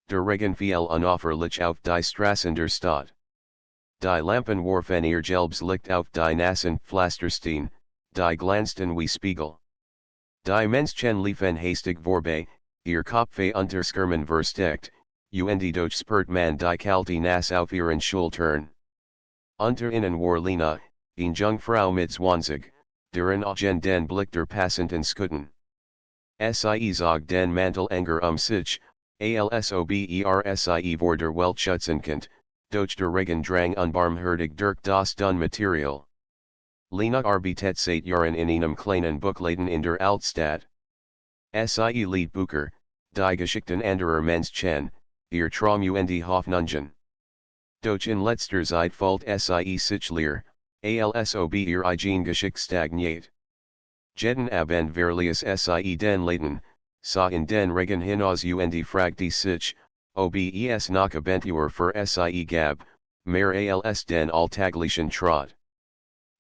Der Regen viel unaufhörlich auf die Straßen der Stadt. Die Lampen warfen ihr Gelbs Licht auf die nassen Pflastersteine, die glanzten wie Spiegel. Die Menschen liefen hastig vorbei, ihr Kopfe unter Skirmen versteckt, und doch spürt man die kalte Nass auf ihren Schultern. Unter ihnen war Lena, eine Jungfrau mit 20, deren Augen den Blick der Passenden skuten. Sie zog den Mantel enger sich, alsobersie vor der Welt schützend, doch der Regen drang unbarmherzig durch das dünne Material. Lena arbeitet seit Jahren in einem kleinen Buchladen in der Altstadt. Sie lied Bücher, die Geschichten anderer Menschen, ihr Traum und Hoffnungen. Doch in letzter Zeit fällt sie sich leer, alsob ihr eigen Geschick stagniert. Jeden Abend verlies sie den Laden, sah in den Regen hinaus und fragte sich, ob es noch Abentur für sie gab, mehr als den alltäglichen Trott.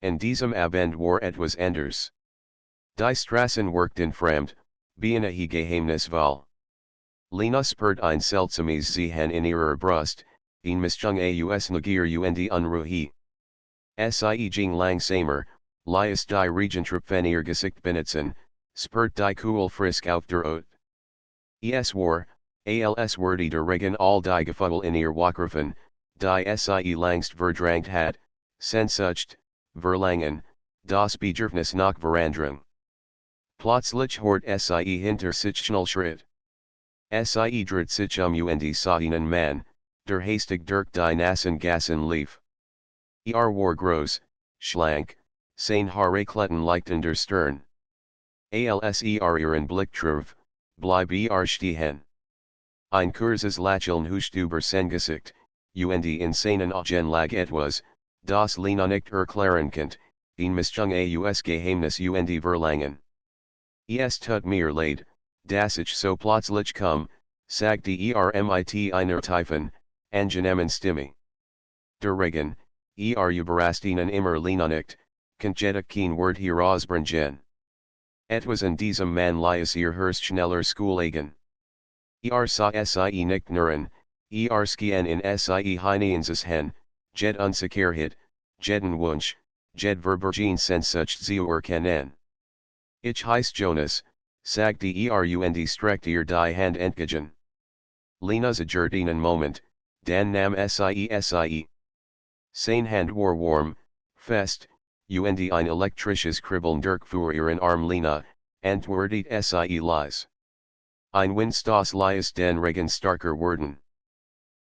In diesem Abend war etwas anders. Die Straßen wirkten fremd, beinahe geheimnisvoll. Lena spürt ein seltsames Ziehen in ihrer Brust, ein Mischung aus Neugier und Unruhe. Sie ging langsamer, ließ die Regentropfen ihr Gesicht benutzen, spürt die Kühl frisk auf der Haut. Es war, als würde der Regen all die Gefühle in ihr wachrufen, die sie langst verdrängt hat, Sehnsucht, Verlangen, das Bedürfnis nach Veränderung. Plötzlich hört sie hinter sich schnell Schritt. Sie dreht sich und sah einen Mann, der hastig durch die nassen Gassen lief. War groß, schlank, seine Haare kletten leicht in der Stirn. Als ihren Blick traf, blieb stehen. Ein kurzes Lächeln huschte über sein Gesicht, und in seinen Augen lag etwas, das Lena nicht erklären konnte, ein Mischung aus Geheimnis und Verlangen. Es tut mir leid, dass ich so plötzlich komme, sagte mit einer tiefen, angenehmen Stimme. Der Regen, überrascht ihnen immer Lena nicht, konnte jedoch kein Wort herausbringen. Etwas in diesem Mann ließ ihr Herz schneller schlagen. Sah sie nicht nuren, skien in sie hineinses hen, jed Unsicherheit, jeden Wunsch, jed Verbergen Sehnsucht zu erkennen. Ich heiß Jonas, sagte und streckte ihr die Hand entgegen. Lena zagert einen Moment, dann nahm sie. Seine Hand war warm, fest, und ein elektrisches Kribbeln durchfuhr ihren Arm. Lena, antwortet sie leise. Ein Windstoß ließ den Regen starker werden.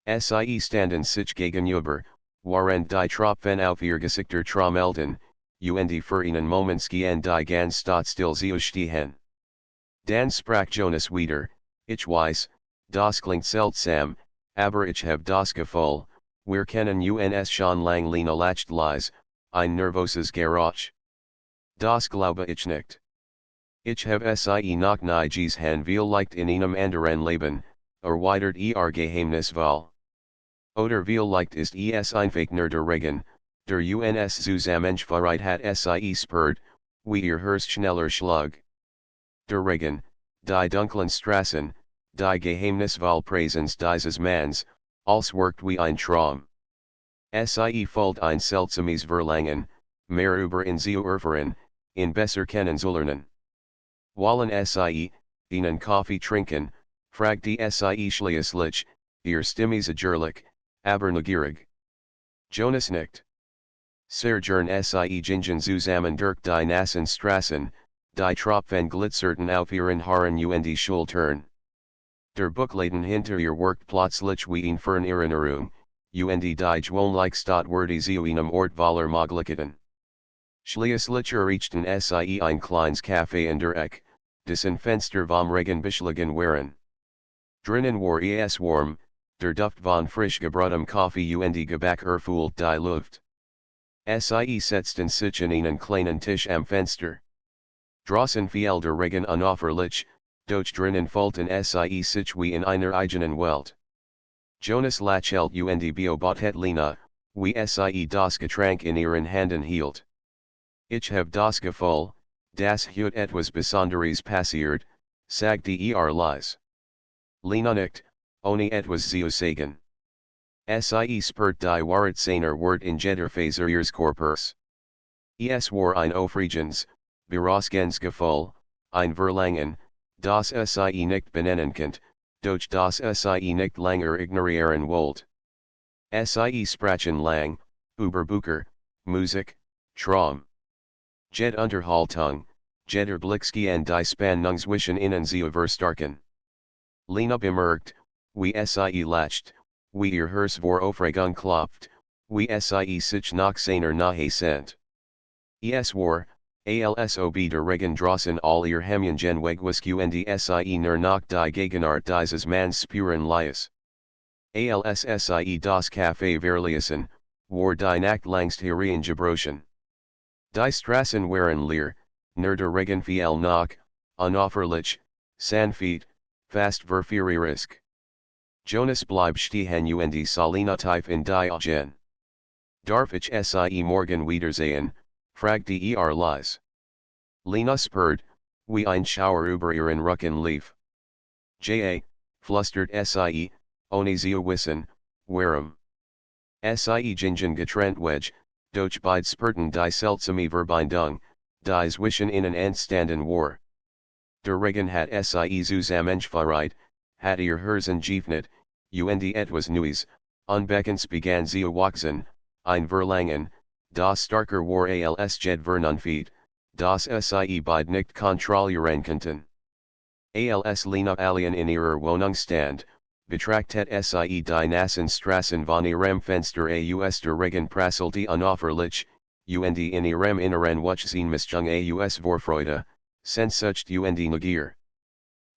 Sie standen sich gegenüber, waren die Tropfen auf ihr Gesichter trommelten, und für einen Moment skien die ganz Stadt still zu stehen. Dann sprach Jonas wieder, ich weiß, das klingt seltsam, aber ich hab das Gefühl, wir kennen uns schon lang. Lena lacht leise, ein nervoses Geräusch. Das glaube ich nicht. Ich hab sie noch nie gesehen vielleicht in einem anderen Leben, erweitert ihr geheimnisvoll. Oder vielleicht ist es einfach nur der Regen, der uns zusammengeführt hat. Sie spürt, wie ihr Herz schneller schlug. Der Regen, die dunklen Straßen, die geheimnisvolle Präsenz dieses Manns, als wirkt wie ein Traum. Sie fühlt ein seltsames Verlangen, mehr über ihn zu erfahren, ihn besser kennenzulernen. Wollen sie, einen Kaffee trinken, fragte sie schließlich, ihr Stimme zögerlich, aber neugierig. Jonas nickt. Sehr gern sie gingen zusammen durch die nassen Straßen, die Tropfen glitzerten auf ihren Haaren und Schultern. Der Buchladen hinter ihr wirkt plötzlich wie ein Fernerinnerung, und die gewöhnliche Stadt wurde zu einem Ort voller Möglichkeiten. Schließlich erreichten sie ein kleines Café in der Ecke, dessen Fenster vom Regen beschlagen waren. Drinnen war es warm, der Duft von frisch gebrautem Kaffee und Gebäck erfüllt die Luft. Sie setzten sich an einen kleinen Tisch am Fenster. Draußen fiel der Regen unaufhörlich, doch drinnen fühlten sie sich wie in einer eigenen Welt. Jonas lächelte und beobachtet Lena, wie sie das Getränk in ihren Händen hielt. Ich hab das Gefühl, dass heute etwas Besonderes passiert, sagte leise. Lena nickt, ohne etwas zu sagen. Sie spürt die Wahrheit seiner Wort in jeder Faser ihres Körpers. Es war ein Aufregens, Gefühl, ein Verlangen, das sie nicht benennen konnte, doch das sie nicht länger ignorieren wollte. Sie sprachen lang, über Bücher, Musik, Traum. Jede Unterhaltung, jeder Blitzki and die Spannung zwischen ihnen zu verstärken. Lena bemerkt, wie sie lacht, wie ihr Herz vor Aufregung klopft, wie sie sich nach seiner Nahe sehnt. Es war, also der Regen draußen all ihr Hemmungen wegwusken sie nur nach die Gegenwart dieses Manns spüren ließ. Sie das Café verließen, war die Nacht längst hereingebrochen. Die Straßen waren leer, nur der Regen fiel noch, unaufhörlich, sanft, fast verführerisch. Jonas blieb stehen und Salina tief in die Augen. Darf ich sie morgen wiedersehen, fragte Leise. Lena spurte, wie ein Schauer über ihren Rücken lief. Flüstert sie, ohne zu wissen, warum. Sie gingen getrennt weg, doch beide spürten die seltsame Verbindung, die zwischen ihnen entstanden war. Der Regen hat sie zusammengeführt, hat ihr Herzen geöffnet, und etwas Neues, Unbekanntes begann zu wachsen, ein Verlangen, das starker war als jede Vernunft, das sie beide nicht kontrollieren konnten. Als Lena allein in ihrer Wohnung stand, betrachtet sie die nassen Straßen von ihrem Fenster aus der Regen prasselte unaufhörlich, und in ihrem Inneren wuchs Mischung aus Vorfreude, Sehnsucht und Neugier.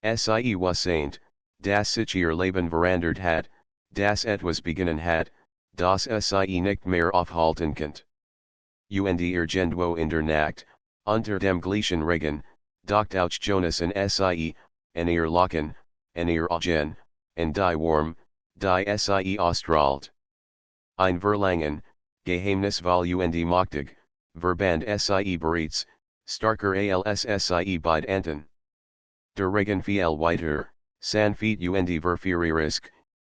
Sie wusste, dass sich ihr Leben verändert hat, dass etwas beginnen hat, das sie nicht mehr aufhalten konnte. Und irgendwo in der Nacht, unter dem gleichen Regen, doch auch Jonas und sie, in ihr Lachen, in ihr Augen, in die Warm, die sie ausstrahlt. Ein Verlangen, geheimnisvoll und machtig, verband sie bereits, starker als sie beide Anten. Der Regen fiel weiter, sanft und verführerisch,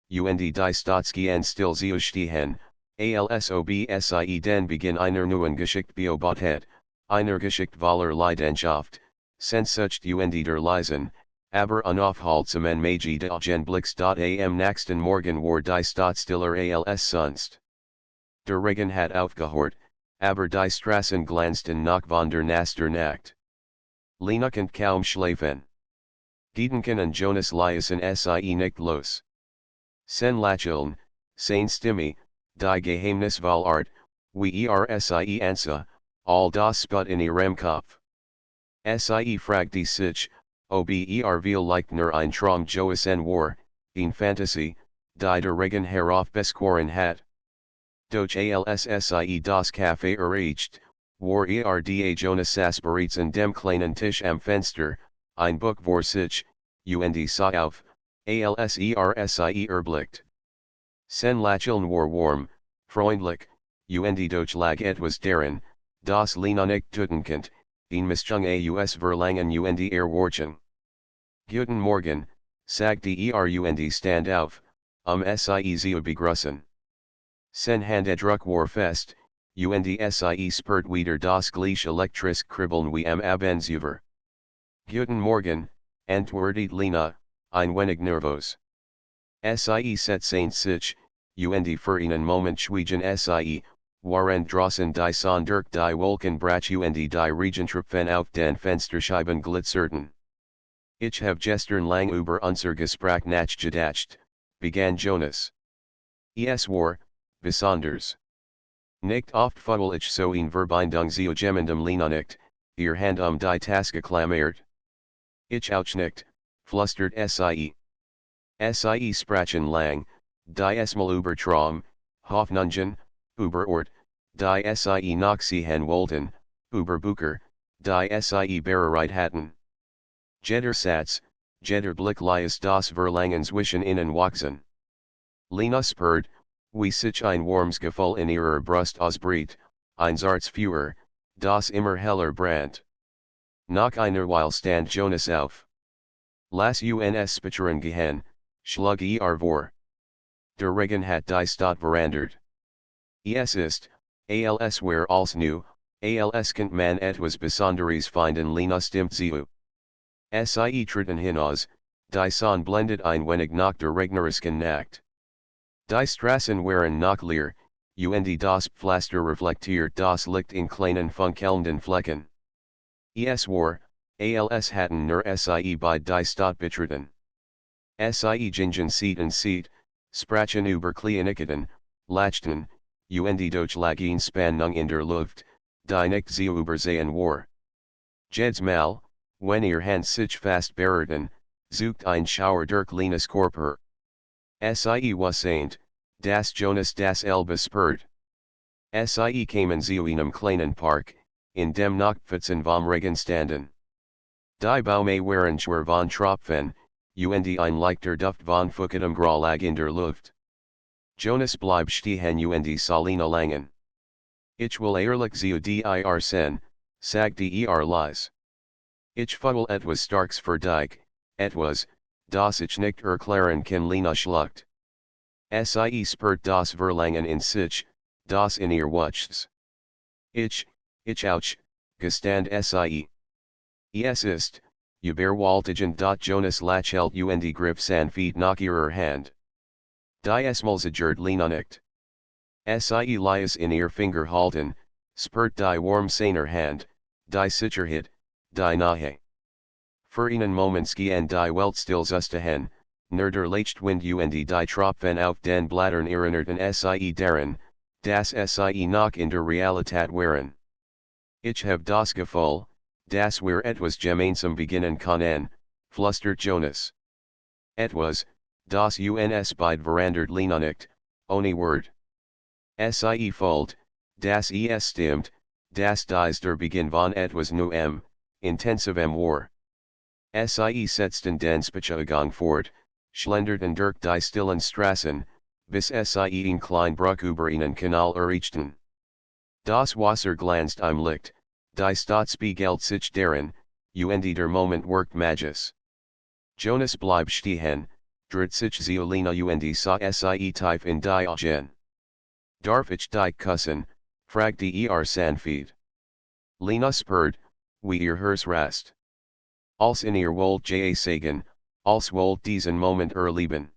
und die Staatsgehen still zu stehen, also sie den Beginn einer neuen Geschichte beobachtet, einer Geschichte voller Leidenschaft, Sehnsucht und der leisen, aber unaufhaltsamen Magie des Augenblicks. Am nächsten Morgen war die Stadt stiller als sonst. Der Regen hat aufgehört, aber die Straßen glänzten noch von der Nacht. Lena konnte kaum schlafen. Gedanken und Jonas ließen sie nicht los. Sen Lächeln, seine Stimme, die geheimnisvolle Art, wie sie ansa, all das sput in ihrem Kopf. Sie fragte sich, ob vielleicht nur ein Traum gewesen war, eine Fantasie, die der Regen heraufbeschworen hat. Doch als sie das Café erreicht, war da Jonas bereits an dem kleinen Tisch am Fenster, ein Buch vor sich, und sah auf, als sie erblickt. Sen Lächeln war warm, freundlich, und doch lag etwas darin, das Lena nicht töten konnte, eine Mischung aus Verlangen und Erwartung. Guten Morgen, sagte und stand auf, sie zu begrüßen. Sen Handdruck war fest, und sie spürt wieder das gleiche elektrische Kribbeln wie am Abendzuver. Guten Morgen, antwortet Lena, ein wenig nervös. Sie setzte sich, und für einen Moment schwiegen sie, während draußen die Sonne durch die Wolken brach und die Regentropfen auf den Fensterscheiben glitzerten. Ich habe gestern lang über unser Gespräch nachgedacht, begann Jonas. Es war, besonders. Nicht oft fühle ich so eine Verbindung zu jemandem Lena nicht, ihr Hand die Taske klammert. Ich auch nicht, flüstert sie. Sie sprachen lang, die Esmal über Traum, Hoffnungen, über Ort, die sie noch sehen wollten, über Bücher, die sie bereit hatten. Jeder Satz, jeder Blick ließ das Verlangen zwischen ihnen wachsen. Lena spürt, wie sich ein warmes Gefühl in ihrer Brust ausbricht, ein zartes Feuer, das immer heller brannt. Nach einer Weile stand Jonas auf. Lass uns spazieren gehen, Schlug vor. Der Regen hat die Stadt verandert. Es ist, als wär alles new, als könnt man etwas Besonderes finden Lena stimmt zu. Sie treten hinaus, die Sonne blendet ein wenig nach der regnerischen Nacht. Die Straßen waren noch leer, und das Pflaster reflektiert das Licht in kleinen funkelnden Flecken. Es war, als hatten nur Sie bei die Stadt betreten. Sie gingen Seat, sprachen über Kleinigkeiten, lachten, und durch Lagen Spannung in der Luft, die nicht zu übersehen war. Jedes Mal, wenn ihr Hand sich fast berührten, sucht ein Schauer durch Lenas Körper. Sie wasseint, das Jonas das Elbe spürt. Sie kamen zu einem kleinen Park, in dem Nachtpfützen vom Regen standen. Die Baume waren schwer von Tropfen, und ein leichter Duft von feuchtem Grau lag in der Luft. Jonas blieb stehen und sah Lena langen. Ich will ehrlich zu dir sein, sagte leise. Ich fühle etwas Starks für dich, etwas, das ich nicht erklären kann. Lena schluckt. Sie spürt das Verlangen in sich, das in ihr wuchs. Ich auch, gestand Sie. Es ist, überwältigend. Jonas lächelt und griff sanft nach ihrer Hand. Die Esmulzigerd Lena nicht. Sie lies in ihr Finger halten, spürt die warm seiner Hand, die Sicherheit, die Nahe. Für einen Moment gehen die Welt still zusammen, nur der leichte Wind und die Tropfen auf den Blättern erinnerten Sie daran, dass Sie noch in der Realität waren. Ich hab das Gefühl, dass wir etwas gemeinsam beginnen können, flüstert Jonas. Etwas, das uns beide verandert. Lena nicht, ohne Wort. Sie fühlt, dass es stimmt, dass dies der Beginn von etwas Neuem, intensivem war. Sie setzten den Spaziergang fort, schlenderten durch die stillen Straßen, bis Sie in Kleinbruck über einen Kanal erreichten. Das Wasser glänzt im Licht, die Stadt spiegelt sich darin, und der Moment wirkt magisch. Jonas blieb stehen, dreht sich zu Lena und sah Sie tief in die Augen. Darf ich dich küssen, fragte sanft. Lena spürt, wie ihr Herz rast. Als in ihr wollt sagen, als wollt diesen Moment erleben.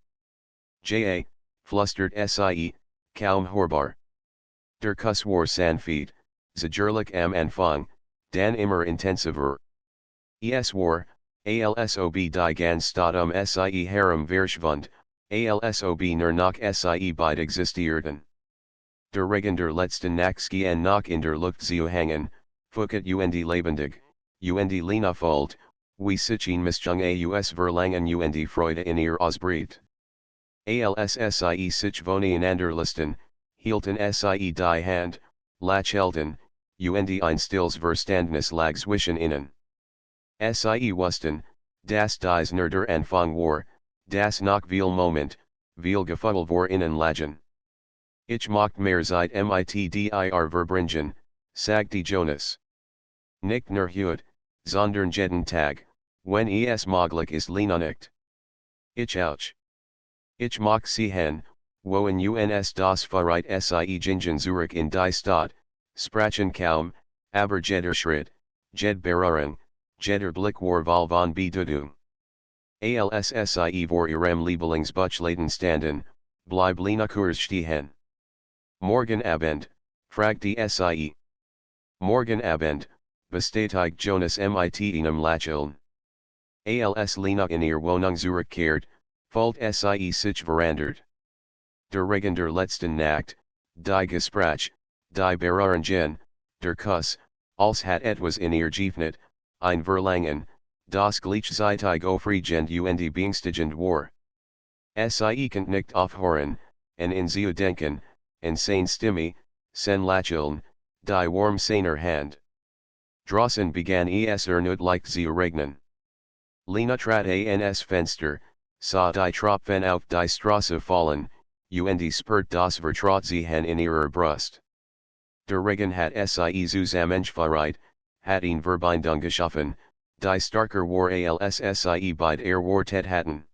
Flüstert Sie, kaum hörbar. Der Kuss war sanft, sicherlich am Anfang, dann immer intensiver. Es war, als ob die ganze Stadt Sie herum verschwand, als ob nur noch Sie beide existierten. Der Regen der letzten Nacht schien noch in der Luft zu hängen, feucht und lebendig, und Lena fühlt, wie sich ein Mischung aus Verlangen und Freude in ihr ausbricht. Als Sie sich voneinander lösten, hielten Sie die Hand, lächelten, und ein stilles Verständnis lag zwischen ihnen. Sie wussten, dass dies nur der Anfang war, dass noch viel Moment, viel Gefühl vor ihnen lagen. Ich möchte mehr Zeit mit dir verbringen, sagte Jonas. Nicht nur heute, sondern jeden Tag, wenn es möglich ist. Lena nicht. Ich auch. Ich möchte sehen, wohin uns das Verreit. Sie gingen zurück in die Stadt, sprachen kaum, aber jeder Schritt, jede Berührung, jeder Blick war voll von Bedeutung. Als Sie vor ihrem Lieblingsbuchladen standen, blieb Lena kurz stehen. Morgen Abend, fragte Sie. Morgen Abend, bestätigt Jonas mit einem Lächeln. Als Lena in ihr Wohnung zurückkehrt, fühlt Sie sich verandert. Der Regen der letzten Nacht, die Gespräch, die Berührungen, der Kuss, als hat etwas in ihr geöffnet, ein Verlangen, das gleichzeitig aufregend und beängstigend war. Sie konnte nicht aufhören, in zu denken, sein Stimme, sein Lächeln, die warm seiner Hand. Draußen begann es erneut zu regnen. Lena trat ans Fenster, sah die Tropfen auf die Straße fallen, und spürt das Vertrautsein in ihrer Brust. Der Regen hat Sie zusammengeführt, hat eine Verbindung geschaffen, die starker war als Sie beide erwartet hatten.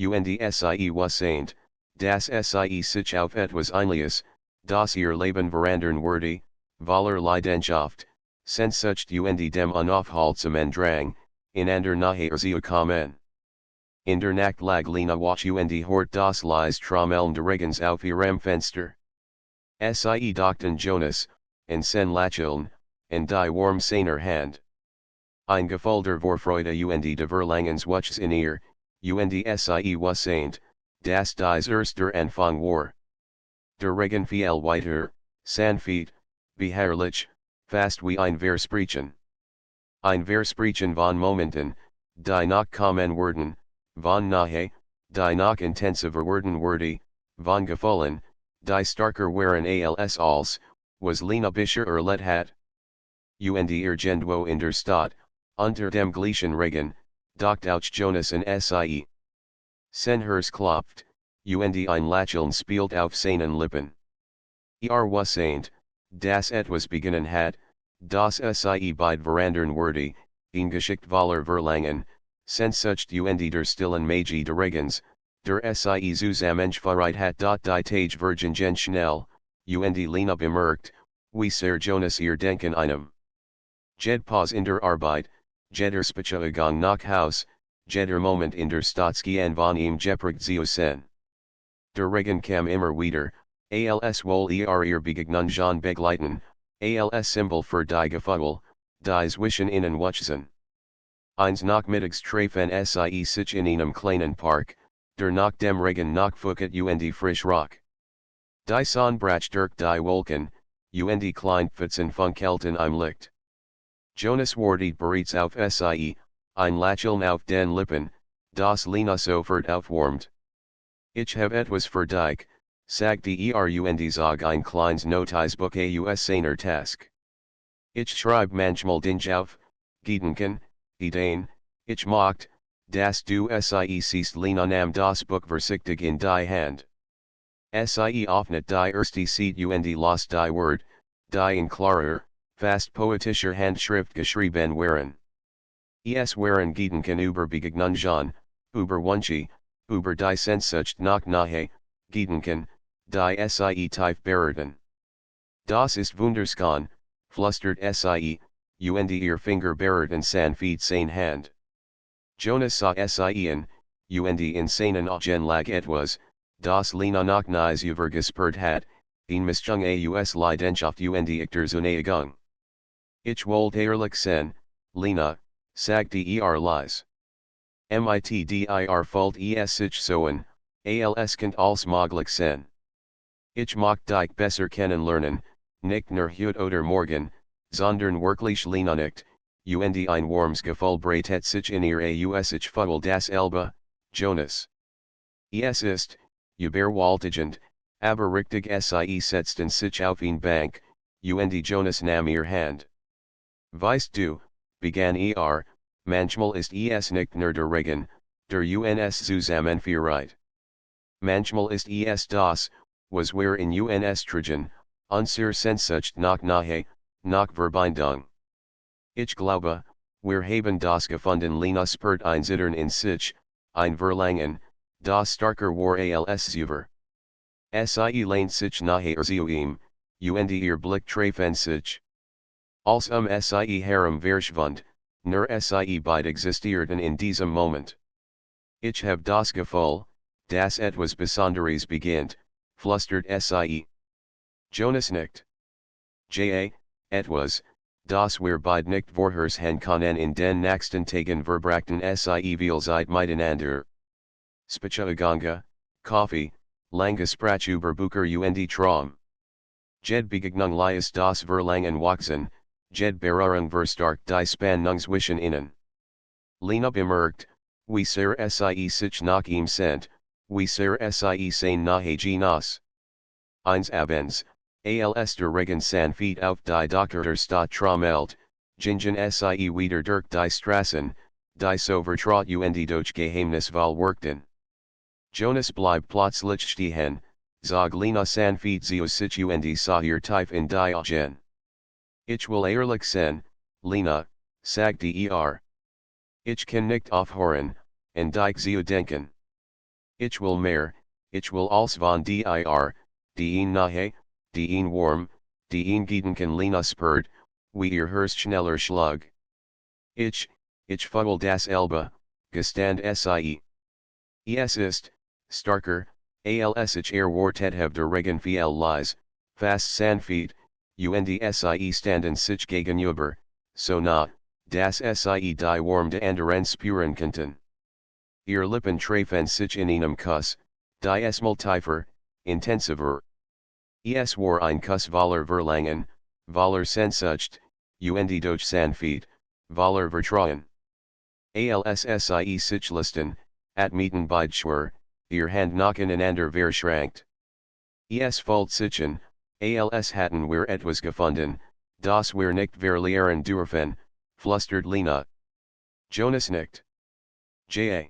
Sie was saint, das Sie sich auf etwas einlies, das ihr Leben verandern würde, Valer Leidenschaft, Sehnsucht dem unaufhaltsamen Drang, in ander Nahe zu kommen. In der Nacht lag Lena wach hort das Lies Trommeln der Regens auf ihrem Fenster. Sie dachten Jonas, en sen Lacheln, en die warm seiner Hand. Ein Gefolder Vorfreude de Verlangens wuchs in ihr, Sie was saint, das dies erster Anfang war. Der Regen fiel weiter, sanft, beharrlich, fast wie ein Versprechen. Ein Versprechen von Momenten, die noch kommen werden, von Nahe, die noch intensiver werden würde, von Gefühlen, die starker waren als, was Lena bisher erlebt hat. Irgendwo in der Stadt, unter dem gleichen Regen, docht auch Jonas und Sie. Sein Herz klopft, ein Lächeln spielt auf seinen Lippen. Was saint, das etwas beginnen hat, das Sie beid verandern würde, ihn geschickt Valer Verlangen, Sehnsucht der stillen Magie der Regens, der Sie zusammengeführt hat. Die Tage vergingen schnell, Lena bemerkt, wie sehr Jonas ihr denken einem. Jed Pause in der Arbeit, jeder Spaziergang nach Haus, jeder Moment in der Staatsgehen von ihm geprägt zu sein. Der Regen kam immer wieder, als wohl ihr Begegnung Jean begleiten, als Symbol für die Gefühle, die zwischen ihnen wuchsen. Eins Nachmittags trafen Sie sich in einem kleinen Park, der nach dem Regen noch fucket frisch rock. Die Sonnenbrach durch die Wolken, Kleinpfützen funkelten im Licht. Jonas wartet bereits auf Sie, ein Lächeln auf den Lippen, das Lena sofort aufwärmt. Ich habe etwas für dich, sagte sag ein kleines Notizbuch aus seiner Task. Ich schreibe manchmal Dinge auf, Gedanken, Ideen, ich mocht, dass du Sie siehst. Lena nahm das Buch vorsichtig in die Hand. Sie öffnet die erste Seite las die Wort, die in klarer, fast poetischer Handschrift geschrieben waren. Es waren Gedanken über Begegnungen, über Wünsche, über die Sehnsucht nach Nahe, Gedanken, die Sie tief berührten. Das ist wunderschön, flüstert Sie, ihr Finger berührten sanft seine Hand. Jonas sah Sie in seinen Augen lag etwas, das Lena noch nie übergespürt hat, ihn Mischung aus Leidenschaft der Zuneigung. Ich wollte ehrlich sein, Lena, sagte leise. Dir fault es sich soen, als Kind als möglich sein. Ich mocht dich besser kennenlernen, nicht nur heute oder morgen, sondern wirklich Lena nicht, ein warmes Gefühl breitet sich in ihr aus. Ich fühle das Elbe, Jonas. Es ist, überwältigend, aber richtig. Sie setzten sich auf eine Bank, Jonas nahm ihr Hand. Weißt du, begann manchmal ist es nicht nur der Regen, der uns zusammenführt. Manchmal ist es das, was wir in uns tragen, unsere Sehnsucht nach Nahe, nach Verbindung. Ich glaube, wir haben das gefunden. Lena spürt ein Zittern in sich, ein Verlangen, das starker war als zuvor. Sie lehnt sich nahe zu ihm, ihr Blick treffen sich. Als Sie herum verschwand, nur Sie beid existierten in diesem Moment. Ich hab das Gefühl, dass etwas Besonderes beginnt, flüstert Sie. Jonas nickt. Etwas, das wir beid nicht vorhersagen können. In den nächsten Tagen verbrachten Sie viel Zeit miteinander. Spaziergänge, Kaffee, lange Sprach über Bücher Traum. Jed Begegnung lies das Verlangen wachsen, Jed Berührung verstärkt die Spannung zwischen ihnen. Lena bemerkt, wie sehr Sie sich nach ihm sehnt, wie sehr Sie sein nahe genas. Eins Abends, als der Regen sanft auf die Dach der Stadt trommelt, gingen Sie wieder durch die Straßen, die so vertraut durch Geheimnisvoll wirkten. Jonas bleibt plötzlich stehen, zog Lena sanft zu sich sah ihr tief in die Augen. Ich will ehrlich sein, Lena, sagte Ich kann nicht aufhören, an dich zu denken. Ich will mehr, ich will als von dir, die ihn nahe, die ihn warm, die ihn gedenken Lena spurt, wie ihr Hörst schneller schlug. Ich fühl das Elbe, gestand sie. Es ist, starker, als ich erwartet habe der Regen viel lies, fast sanfte, und sie standen sich gegenüber, so nah, dass sie die warmde anderen spüren konnten. Ihr Lippen trafen sich in einem Kuss, die es multifer, intensiver. Es war ein Kuss voller Verlangen, voller Sehnsucht, und doch sanft, voller Vertrauen. Als sie sich listen, atmeten beide schwer, ihr Hand nachen einander verschränkt. Es folgt sichen, als hatten wir etwas gefunden, das wir nicht verlieren dürfen, flüstert Lena. Jonas nickt. Ja.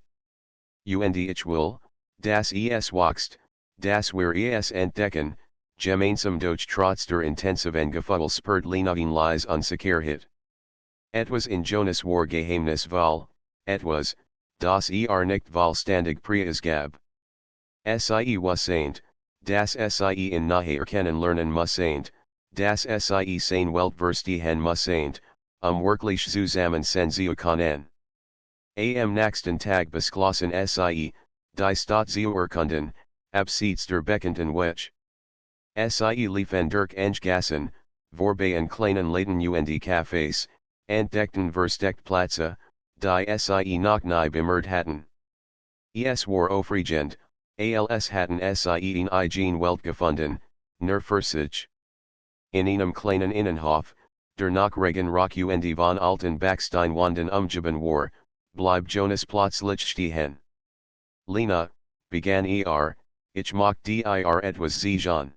Und ich will, dass es wächst, dass wir es entdecken, gemeinsam durch trotz der intensiven Gefühl spürt Lena ihn leise Unsicherheit. Etwas in Jonas war Geheimnis weil, etwas, das nicht vollständig preisgab. Sie wusste, dass sie in nahe erkennen lernen musste, dass sie seine Welt verstehen musste, wirklich zusammen sein zu können. Am nächsten Tag beschlossen sie, die Stadt zu erkunden, abseits der bekannten Weg. Sie liefen durch Gassen, vorbei an kleinen Läden und Cafés, entdeckten Versteckplätze, die sie noch nie bemerkt hatten. Es war aufregend, als hatten sie in eigen Welt gefunden, nur für sich. In einem kleinen Innenhof, der nach Regen rock und von alten Backsteinwanden umgeben war, blieb Jonas plötzlich stehen. Lena, begann ich mochte dir etwas sagen.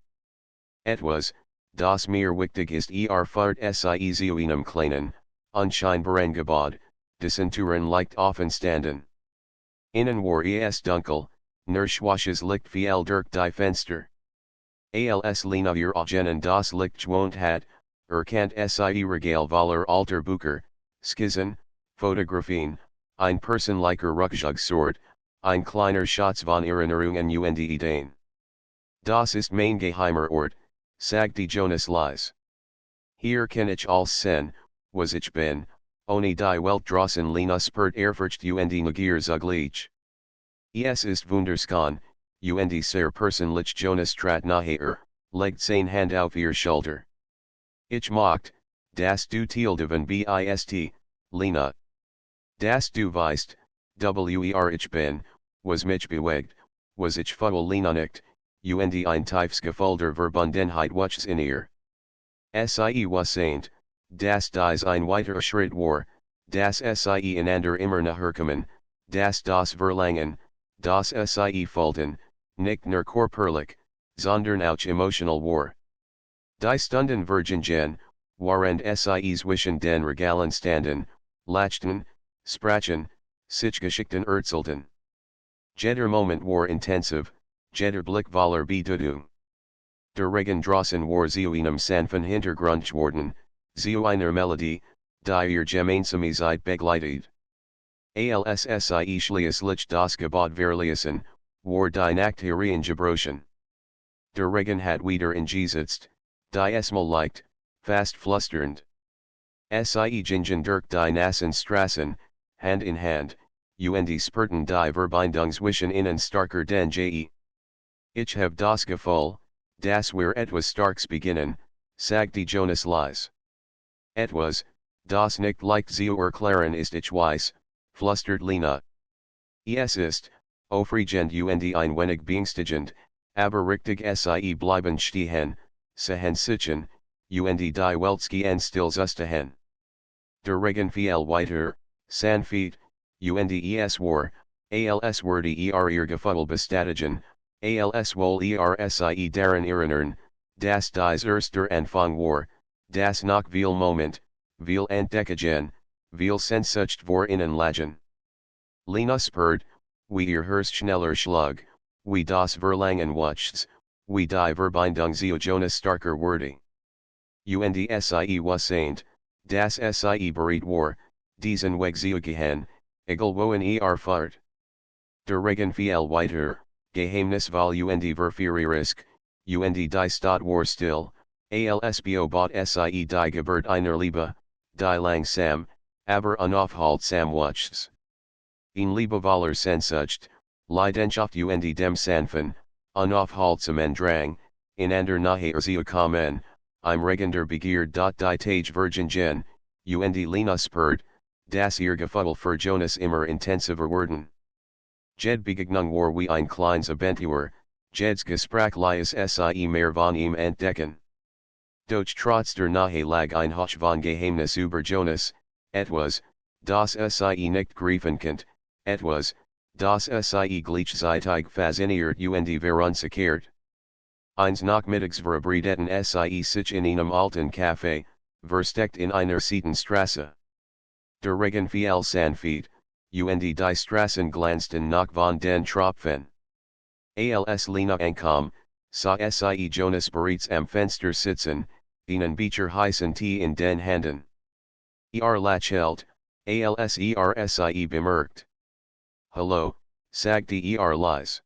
Etwas, das mir wichtig ist fahrt sie zu einem kleinen, unscheinbaren Gebäude, dessen Türen leicht offen standen. Innen war es dunkel, nur schwaches Licht fiel durch die Fenster. Als Lena ihr Augen das Licht gewohnt hat, erkannte sie Regal voller alter Bücher, Skizzen, Fotografien, ein personlicher Rückzugsort, ein kleiner Schatz von Erinnerungen und Ideen. Das ist mein geheimer Ort, sagte Jonas leise. Hier kann ich alles sehen, was ich bin, ohne die Welt draußen Lena spürt Ehrfurcht und Neugier zugleich. Es ist wunderschön, und sehr persönlich Jonas trat nahe, legt seine Hand auf ihr Schulter. Ich mochte, dass du Teil bist, Lena. Das du weißt, ich bin, was mich bewegt, was ich fühle Lena nickt, und ein tiefes Gefühl der Verbundenheit wuchs in ihr. Sie wusste, dass dies ein weiterer Schritt war, dass sie einander immer näher kommen, dass das Verlangen, das sie fühlten, nicht nur körperlich, sondern auch emotional war. Die Stunden vergingen, während sie zwischen den Regalen standen, lachten, sprachen, sich Geschichten erzählten. Jeder Moment war intensiv, jeder Blick voller Bedeutung. Der Regen draußen war zu einem sanften Hintergrund geworden, zu einer Melodie, die ihr gemeinsame Zeit begleitet. Als sie schließlich das Gebäude verließen, war die Nacht hereingebrochen. Der Regen hat wieder eingesetzt, die es mal leicht, fast flüsternd. Sie gingen durch die nassen Straßen, Hand in Hand, und spürten die Verbindung zwischen ihnen starker denn je. Ich habe das Gefühl, dass wir etwas Starkes beginnen, sagte Jonas leise. Etwas, das nicht leicht zu erklären ist ich weiß, flüstert Lena. Es ist, aufregend und ein wenig beängstigend, aber richtig sie bleiben stehen, sehen sichern, und die Welt gehen still zusammen. Der Regen fiel weiter, sanft, und es war, als würde ihr Gefühl bestätigen, als wohl sie daran erinnern, dass dies erst der Anfang war, dass noch viel Moment, viel Entdeckungen, viel Sehnsucht vor ihnen lagen. Lena spürt, wie ihr Herz schneller schlug, wie das Verlangen wuchs, wie die Verbindung zu Jonas starker wurde. Und sie wusste, dass sie bereit war, diesen Weg zu gehen, egal wohin fahrt. Der Regen fiel weiter, Geheimnis vol und Verführerisk, und die Stadt war still, alsbo bot sie die Geburt einer Liebe, die langsam, aber unaufhaltsam wuchs. In Liebe voller Sehnsucht, Leidenschaft und dem sanften, unaufhaltsamen Drang, inander nachher zu kommen, im Regen der Begierde die Tage vergingen, und Lena spürt, dass ihr Gefühl für Jonas immer intensiver wurden. Jed Begegnung war wie ein kleines Abenteuer, Jed's Gespräch lies sie mehr von ihm entdecken. Doch trotz der Nahe lag ein Hoch von Geheimnis über Jonas, etwas, das sie nicht greifen konnte, etwas, das sie gleichzeitig fasziniert und verunsichert. Eines Nachmittags verabredeten sie sich in einem alten Café, versteckt in einer Seitenstraße. Der Regen fiel sanft, und die Straßen glänzten noch von den Tropfen. Als Lena ankam, sah sie Jonas bereits am Fenster sitzen, einen Becher heißen Tee in den Händen. Lächelt, als sie bemerkt. Hallo, sagte leise.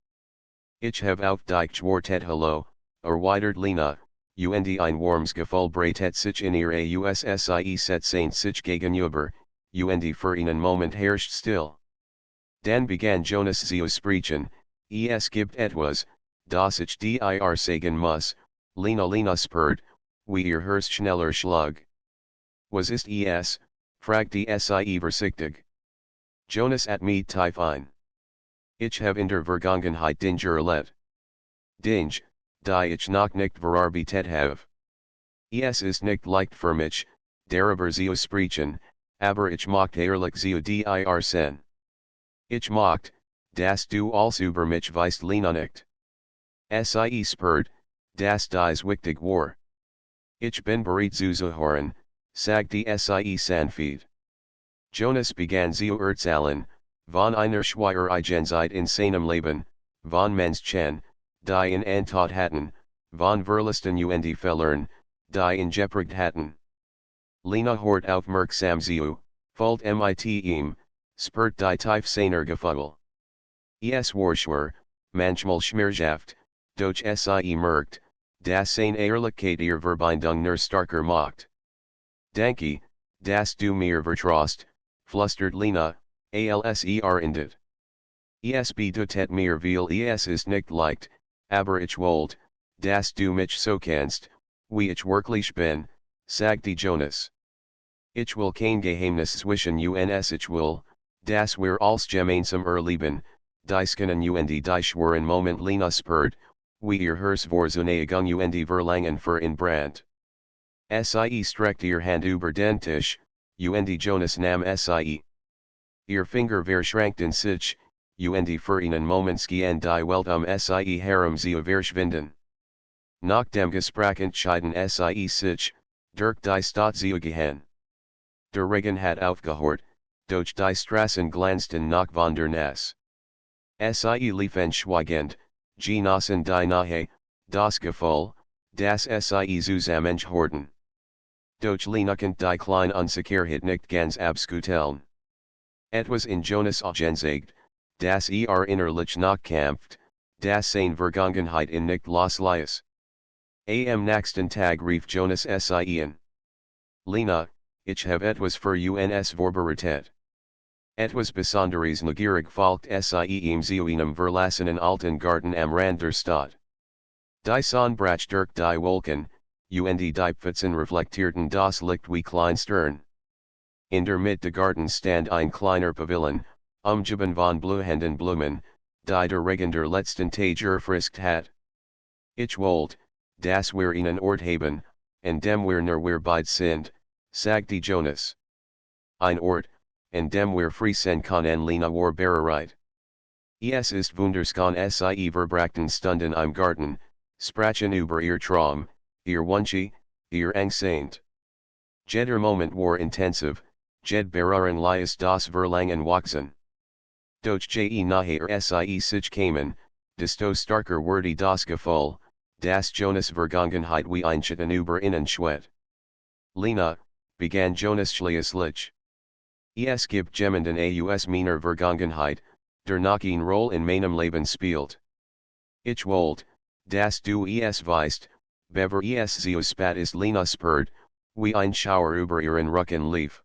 Ich habe auf dich gewartet. Hallo, erwidert Lena, und ein warmes Gefühl breitet sich in ihre sie setzte sich gegenüber, und für einen Moment herrscht still. Dann begann Jonas zu sprechen, es gibt etwas, das ich dir sagen muss, Lena spürt, wie ihr Herz schneller schlug. Was ist es? Fragte sie vorsichtig. Jonas at me tief ein. Ich habe in der Vergangenheit Dinge erlebt. Dinge, die ich noch nicht verarbeitet habe. Es ist nicht leicht für mich, darüber zu sprechen, aber ich möchte ehrlich zu dir sein. Ich möchte, dass du alles über mich weißt. Lena nicht. Sie spürt, dass dies wichtig war. Ich bin bereit zu hören, sagte sie sanft. Jonas begann zu erzählen, von einer schwierigen Zeit in seinem Leben, von Menschen, die ihn antot hatten, von Verlusten und Fehlern, die ihn geprägt hatten. Lena hört aufmerksam zu, folgt mit ihm, spürt die tief seiner Gefühle. Es war schwer, manchmal schmerzhaft, doch sie merkt, dass seine Ehrlichkeit ihr Verbindung nur starker macht. Danke, dass du mir vertraust, flüstert Lena, als endet. Es bedeutet mir viel, es ist nicht leicht, aber ich wollte, dass du mich so kannst, wie ich wirklich bin, sagte Jonas. Ich will kein Geheimnis zwischen uns, ich will, dass wir als gemeinsam erleben, dies können und die schweren Moment. Lena spürt, wie ihr Herz vor Zuneigung und Verlangen für ihn brannt. Sie streckt ihr Hand über den Tisch, und Jonas nahm sie. Ihr Finger verschränkten sich, und für einen Moment schien die Welt sie herum zu verschwinden. Nach dem Gespräch entschieden sie sich, durch die Stadt zu gehen. Der Regen hat aufgehört, doch die Straßen glänzten noch von der Nasse. Sie liefen schweigend, genossen die Nahe, das Gefühl, dass sie zusammengehörten. Doch Lena konnte die kleine Unsicherheit nicht ganz abschütteln. Etwas in Jonas gezeigt, dass innerlich noch kämpft, dass seine Vergangenheit ihn nicht losließ. Am nächsten Tag rief Jonas sie an. Lena, ich habe etwas für uns vorbereitet. Etwas Besonderes neugierig folgt sie zu einem verlassenen alten Garten am Rand der Stadt. Die Sonne brach durch die Wolken, und die Pfützen reflektierten das Licht wie Kleinstern. In der Mitte des Gartens stand ein kleiner Pavillon, umgeben von blühenden Blumen, die der Regen der letzten Tage erfrischt hat. Ich wollte, dass wir einen Ort haben, an dem wir nur wir beide sind, sagte Jonas. Ein Ort, an dem wir frei sein können. Lena war bereit. Es ist wunderschön. Sie verbrachten Stunden im Garten, sprachen über ihr Traum, ihr Wünsche, ihr Angst. Jeder Moment war intensiv, jed beruhren lies das Verlangen wachsen. Doch je nachher sie sich kamen, desto starker wurde das Gefühl, dass Jonas Vergangenheit wie ein Schatten über ihnen schwet. Lena, begann Jonas schließlich. Es gibt jemanden aus meiner Vergangenheit, der noch eine Rolle in meinem Leben spielt. Ich wollt, dass du es weißt, bever es so spät ist Lena spurt, wie ein Schauer über ihren Rücken lief.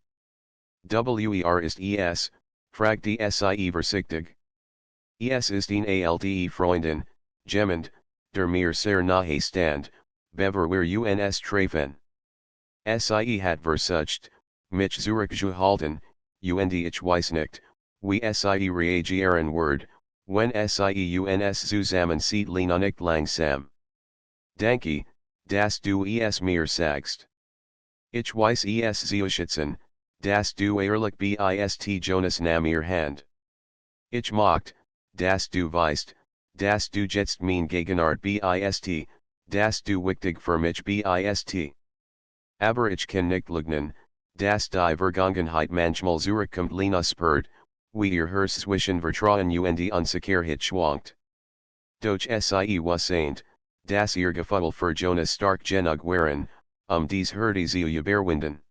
Wer ist es, fragt die Sie vorsichtig. Es ist eine alte Freundin, jemand, der mir sehr nahe stand, bever wir uns treffen. Sie hat versucht, mich zurückzuhalten, und ich weiß nicht, wie Sie reagieren wird, wenn Sie uns zusammen sieht Lena nicht langsam. Danke, dass du es mir sagst. Ich weiß es zu schätzen, dass du ehrlich bist Jonas nahm ihr Hand. Ich mochte, dass du weißt, dass du jetzt mein Gegenwart bist, dass du wichtig für mich bist. Aber ich kann nicht leugnen, dass die Vergangenheit manchmal zurückkommt Lena spurt, wie ihr Herz zwischen Vertrauen und Unsicherheit schwankt. Doch Sie wasseint, dass ihr Gefühl für Jonas stark genug waren, dies Hürde zu überwinden.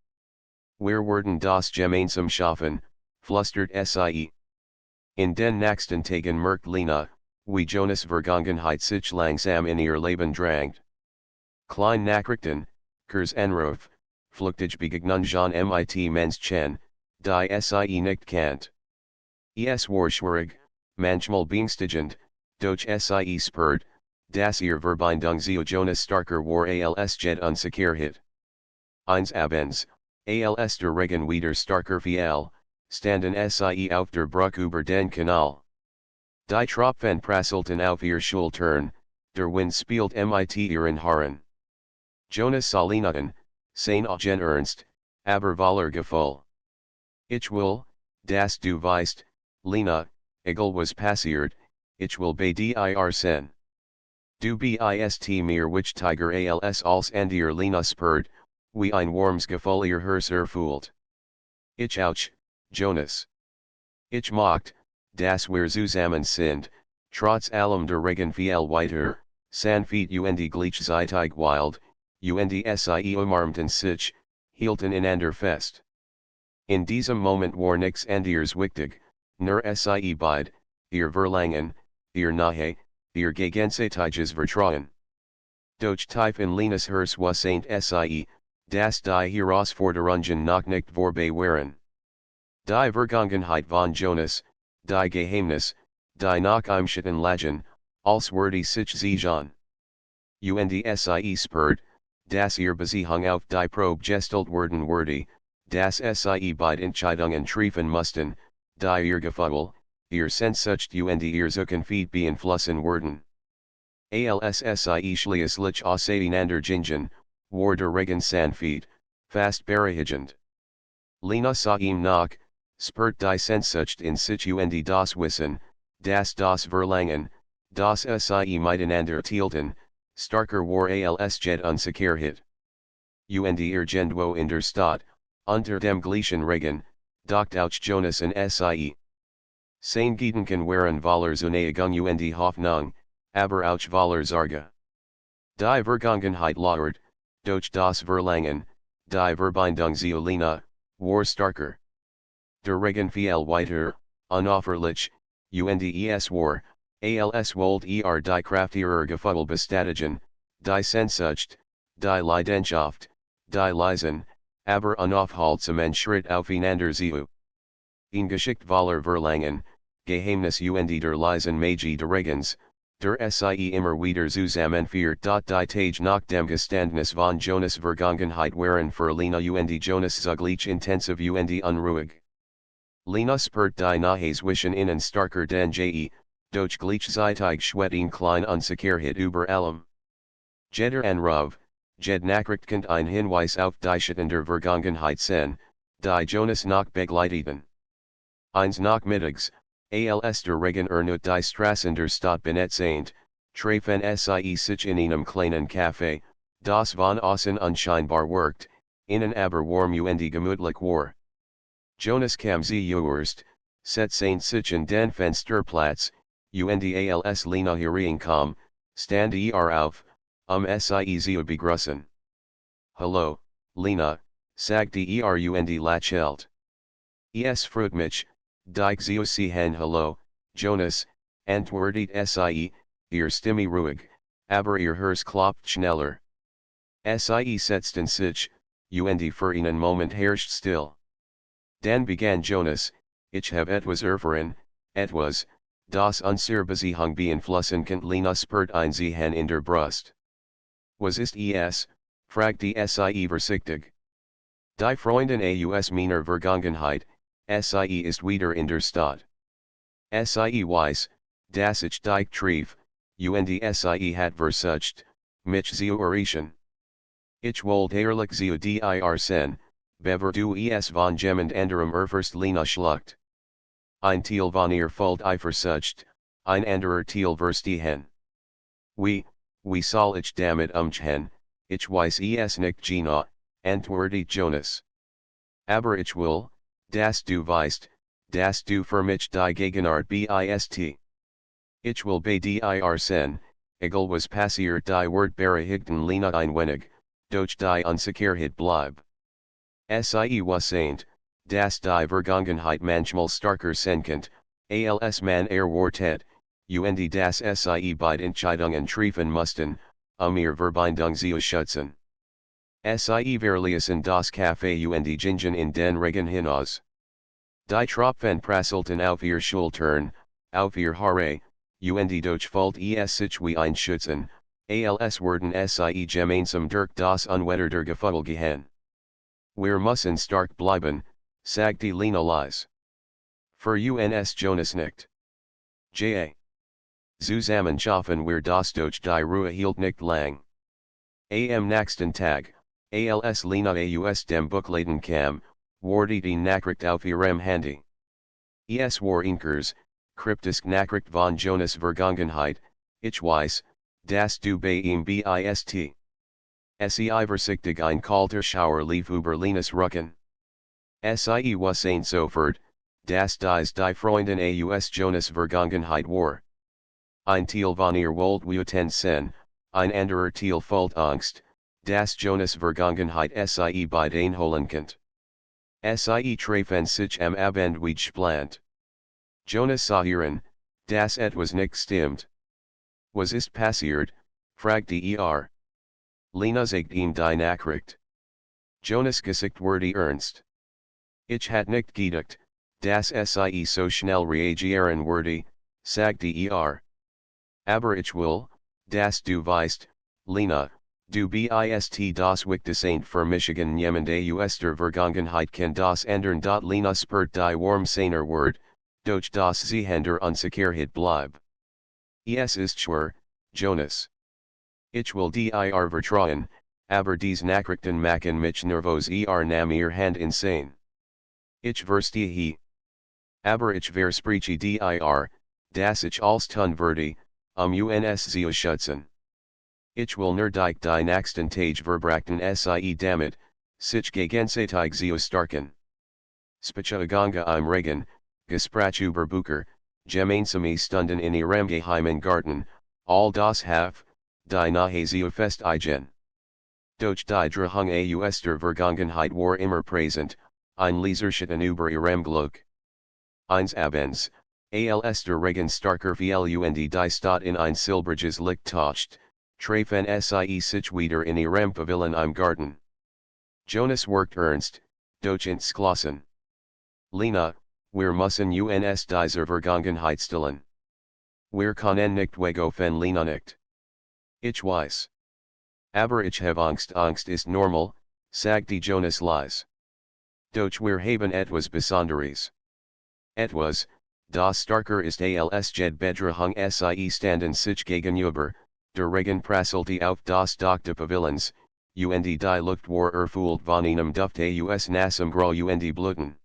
Wir werden das gemeinsam schaffen, flüstert Sie. In den nächsten Tagen merkt Lena, wie Jonas Vergangenheit sich langsam in ihr Leben drängt. Klein Nachrichten, Kurs Anruf, flüchtig Begegnungen mit Menschen, die Sie nicht kennt. Es war schwierig, manchmal beängstigend, doch Sie spürt, dass ihr Verbindung zu Jonas starker war als jet Unsicherheit. Eins Abends, als der Regen wieder starker fiel, standen Sie auf der Brücke über den Kanal. Die Tropfen prasselten auf ihr Schultern, der Wind spielt mit ihren Haaren. Jonas sah Lena an, sein Augen ernst, aber voller Gefühl. Ich will, dass du weißt, Lena, egal was passiert, ich will bei dir sein. Du bist mir wichtiger als dir Lena spürt, wie ein warmes Gefühl ihr Herz erfüllt. Ich auch, Jonas. Ich mochte, dass wir zusammen sind, trotz allem der Regen fiel weiter, sanft und gleichzeitig wild, und Sie umarmten sich, hielten einander fest. In diesem Moment war nichts anderes wichtig, nur Sie beide, ihr Verlangen, ihr Nahe, ihr gegenseitiges Vertrauen. Doch tief in Lenas Herz wasseint Sie, dass die Herausforderungen noch nicht vorbei waren. Die Vergangenheit von Jonas, die Geheimnis, die nach ihm Schatten lagen, als würde sich sichern. Und Sie spürt, dass ihr Beziehung auf die Probe gestellt werden würde, dass Sie beide Entscheidungen treffen mussten, die ihr Gefühl, ihr Sehnsucht und ihr Zukunft beeinflussen würden. Als Sie schließlich auseinander war der Regen sanft, fast beruhigend. Lena sah ihm nach, spürt die Sehnsucht in sich und das Wissen, dass das Verlangen, das Sie miteinander teilten, starker war als jet Unsicherheit. Und ihr Gendwo in der Stadt, unter dem gleichen Regen, docht auch Jonas und Sie. Seine Gedanken waren voller Zuneigung und Hoffnung, aber auch voller Sorge. Die Vergangenheit lauert, doch das Verlangen, die Verbindung zu Lena, war starker. Der Regen fiel weiter, unaufhörlich, und es war, als wollt die Kraft ihrer Gefühle bestätigen, die Sehnsucht, die Leidenschaft, die leisen, aber unaufhaltsamen Schritt aufeinander zu. Ein Geschicht voller Verlangen, Geheimnis und der leisen Magie des Regens, der Sie immer wieder zusammenführt. Die Tage nach dem Geständnis von Jonas Vergangenheit waren für Lena und Jonas zugleich intensiv und unruhig. Lena spürt die Nahe zwischen ihnen starker denn je, doch gleichzeitig schwet ein klein Unsicherheit über allem. Jeder Anruf, jed Nachricht ein Hinweis auf die Schatten der Vergangenheit sein, die Jonas noch begleiteten. Eins Nachmittags, als der Regen erneuert die Straßen der Stadt benetzend, treffen Sie sich in einem kleinen Café, das von außen unscheinbar wirkt, innen aber warm und gemütlich war. Jonas kam zuerst, setzte sich in den Fensterplatz, und als Lena hereinkom, stand auf, Sie zu begrüßen. Hallo, Lena, sagte und lächelt. Es freut mich, dich zu sehen. Hallo, Jonas, antwortet Sie, ihr Stimme ruhig, aber ihr Herz klopft schneller. Sie setzten sich, und für einen Moment herrscht still. Dann begann Jonas, ich habe etwas erfahren, etwas, das unsere Beziehung beeinflussen kann. Lena spürt ein Ziehen in der Brust. Was ist es? Fragte Sie vorsichtig. Die Freundin aus meiner Vergangenheit, Sie ist wieder in der Stadt. Sie weiß, dass ich dich treffe, und Sie hat versucht, mich zu erreichen. Ich wollte ehrlich zu dir sein, bever du es von jemand anderem erfährst. Lena schluckt. Ein Teil von ihr Falt I versucht, ein anderer Teil verstehen. Wie soll ich damit umgehen, ich weiß es nicht genau, antwortet Jonas. Aber ich will, dass du weißt, dass du für mich die Gegenwart bist. Ich will bei dir sein, egal was passiert. Die Wort berechtigten Lena ein wenig, doch die Unsicherheit bleib. Sie wasseint, dass die Vergangenheit manchmal starker sein kann, als man erwartet, und dass Sie beide Entscheidungen treffen mussten, ihre Verbindung zu schützen. Sie verließen das Café und gingen in den Regen hinaus. Die Tropfen prasselten auf ihr Schultern, auf ihr Haare, und doch fällt es sich wie ein Schützen, als würden Sie gemeinsam durch das Unwetter Gefühl gehen. Wir müssen stark bleiben, sagte Lena leise. Für uns Jonas nickt. Zusammen schaffen wir das durch die Ruhe hielt nicht lang. Am nächsten Tag, als Lena aus dem Buchladen kam, wurde die Nachricht auf ihrem Handy. Es war Inkers, kryptisch Nachricht von Jonas Vergangenheit, ich weiß, dass du bei ihm bist. Sie vorsichtig ein kalter Schauer lief über Lenas Rücken. Sie wasseint sofort, dass dies die Freundin aus Jonas Vergangenheit war. Ein Teil von ihr wollte wütend sein, ein anderer Teil fühlt Angst, dass Jonas Vergangenheit Sie beide einholen könnte. Sie treffen sich am Abend wie geplant. Jonas sah hieran, dass etwas nicht stimmt. Was ist passiert? Fragte Lena zeigt ihm die Nachricht. Jonas Gesicht wurde ernst. Ich hat nicht gedacht, dass Sie so schnell reagieren würde, sagte Aber ich will, dass du weißt, Lena, du bist das Wichtigste für Michigan jemand aus der Vergangenheit kann das ändern. Lena spürt die Warm seiner Wort, doch das Ziehen der Unsicherheit bleib. Es ist schwer, Jonas. Ich will dir vertrauen, aber dies Nachrichten machen mich nervös. Nahm ihr Hand insane. Ich verstehe. Aber ich verspreche dir, dass ich alles tun werde, uns zu schützen. Ich will nur dich die nächsten Tage verbrachten Sie damit, sich gegenseitig zu stärken. Spaziergänge im Regen, Gespräche über Bücher, gemeinsame Stunden in ihrem geheimen Garten, all das die nahe zu festigen. Doch die Drehung aus der Vergangenheit war immer präsent, ein Leserschatten über ihrem Glück. Eines Abends, als der Regen starker fiel und die Stadt in ein silbriges Licht taucht, treffen Sie sich wieder in ihrem Pavillon im Garten. Jonas worked ernst, doch entschlossen. Lena, wir müssen uns dieser Vergangenheit stellen. Wir können nicht wegaufen. Lena nickt. Ich weiß. Aber ich habe Angst. Angst ist normal, sagte Jonas leise. Doch wir haben etwas Besonderes. Etwas, das starker ist als jede Bedrohung. Sie standen sich gegenüber, der Regen prasselte auf das Dach des Pavillons, und die Luft war erfüllt von einem Duft aus nassem Grau und Blüten.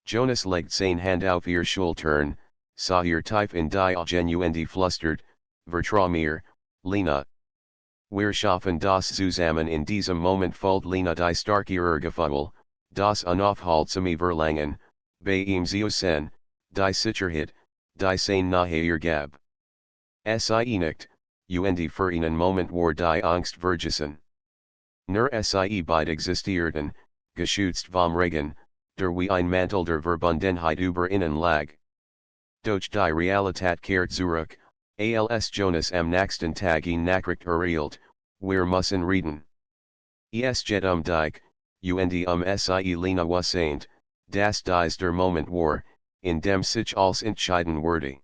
Jonas legt seine Hand auf ihr Schultern, sah ihr tief in die Augen und flüstert, vertrau mir, Lena. Wir schaffen das zusammen. In diesem Moment fühlt Lena die starkere Gefühl, das unaufhaltsame Verlangen, bei ihm zu sein, die Sicherheit, die sein nahe ihr gab. Sie nickt, und für einen Moment war die Angst vergessen. Nur Sie beide existierten, geschützt vom Regen, der wie ein Mantel der Verbundenheit über ihnen lag. Doch die Realität kehrt zurück, als Jonas am nächsten Tag in Nachricht erhielt, wir müssen reden. Es geht dich, und sie Lena wassaint, das der Moment war, in dem sich als entscheiden würde.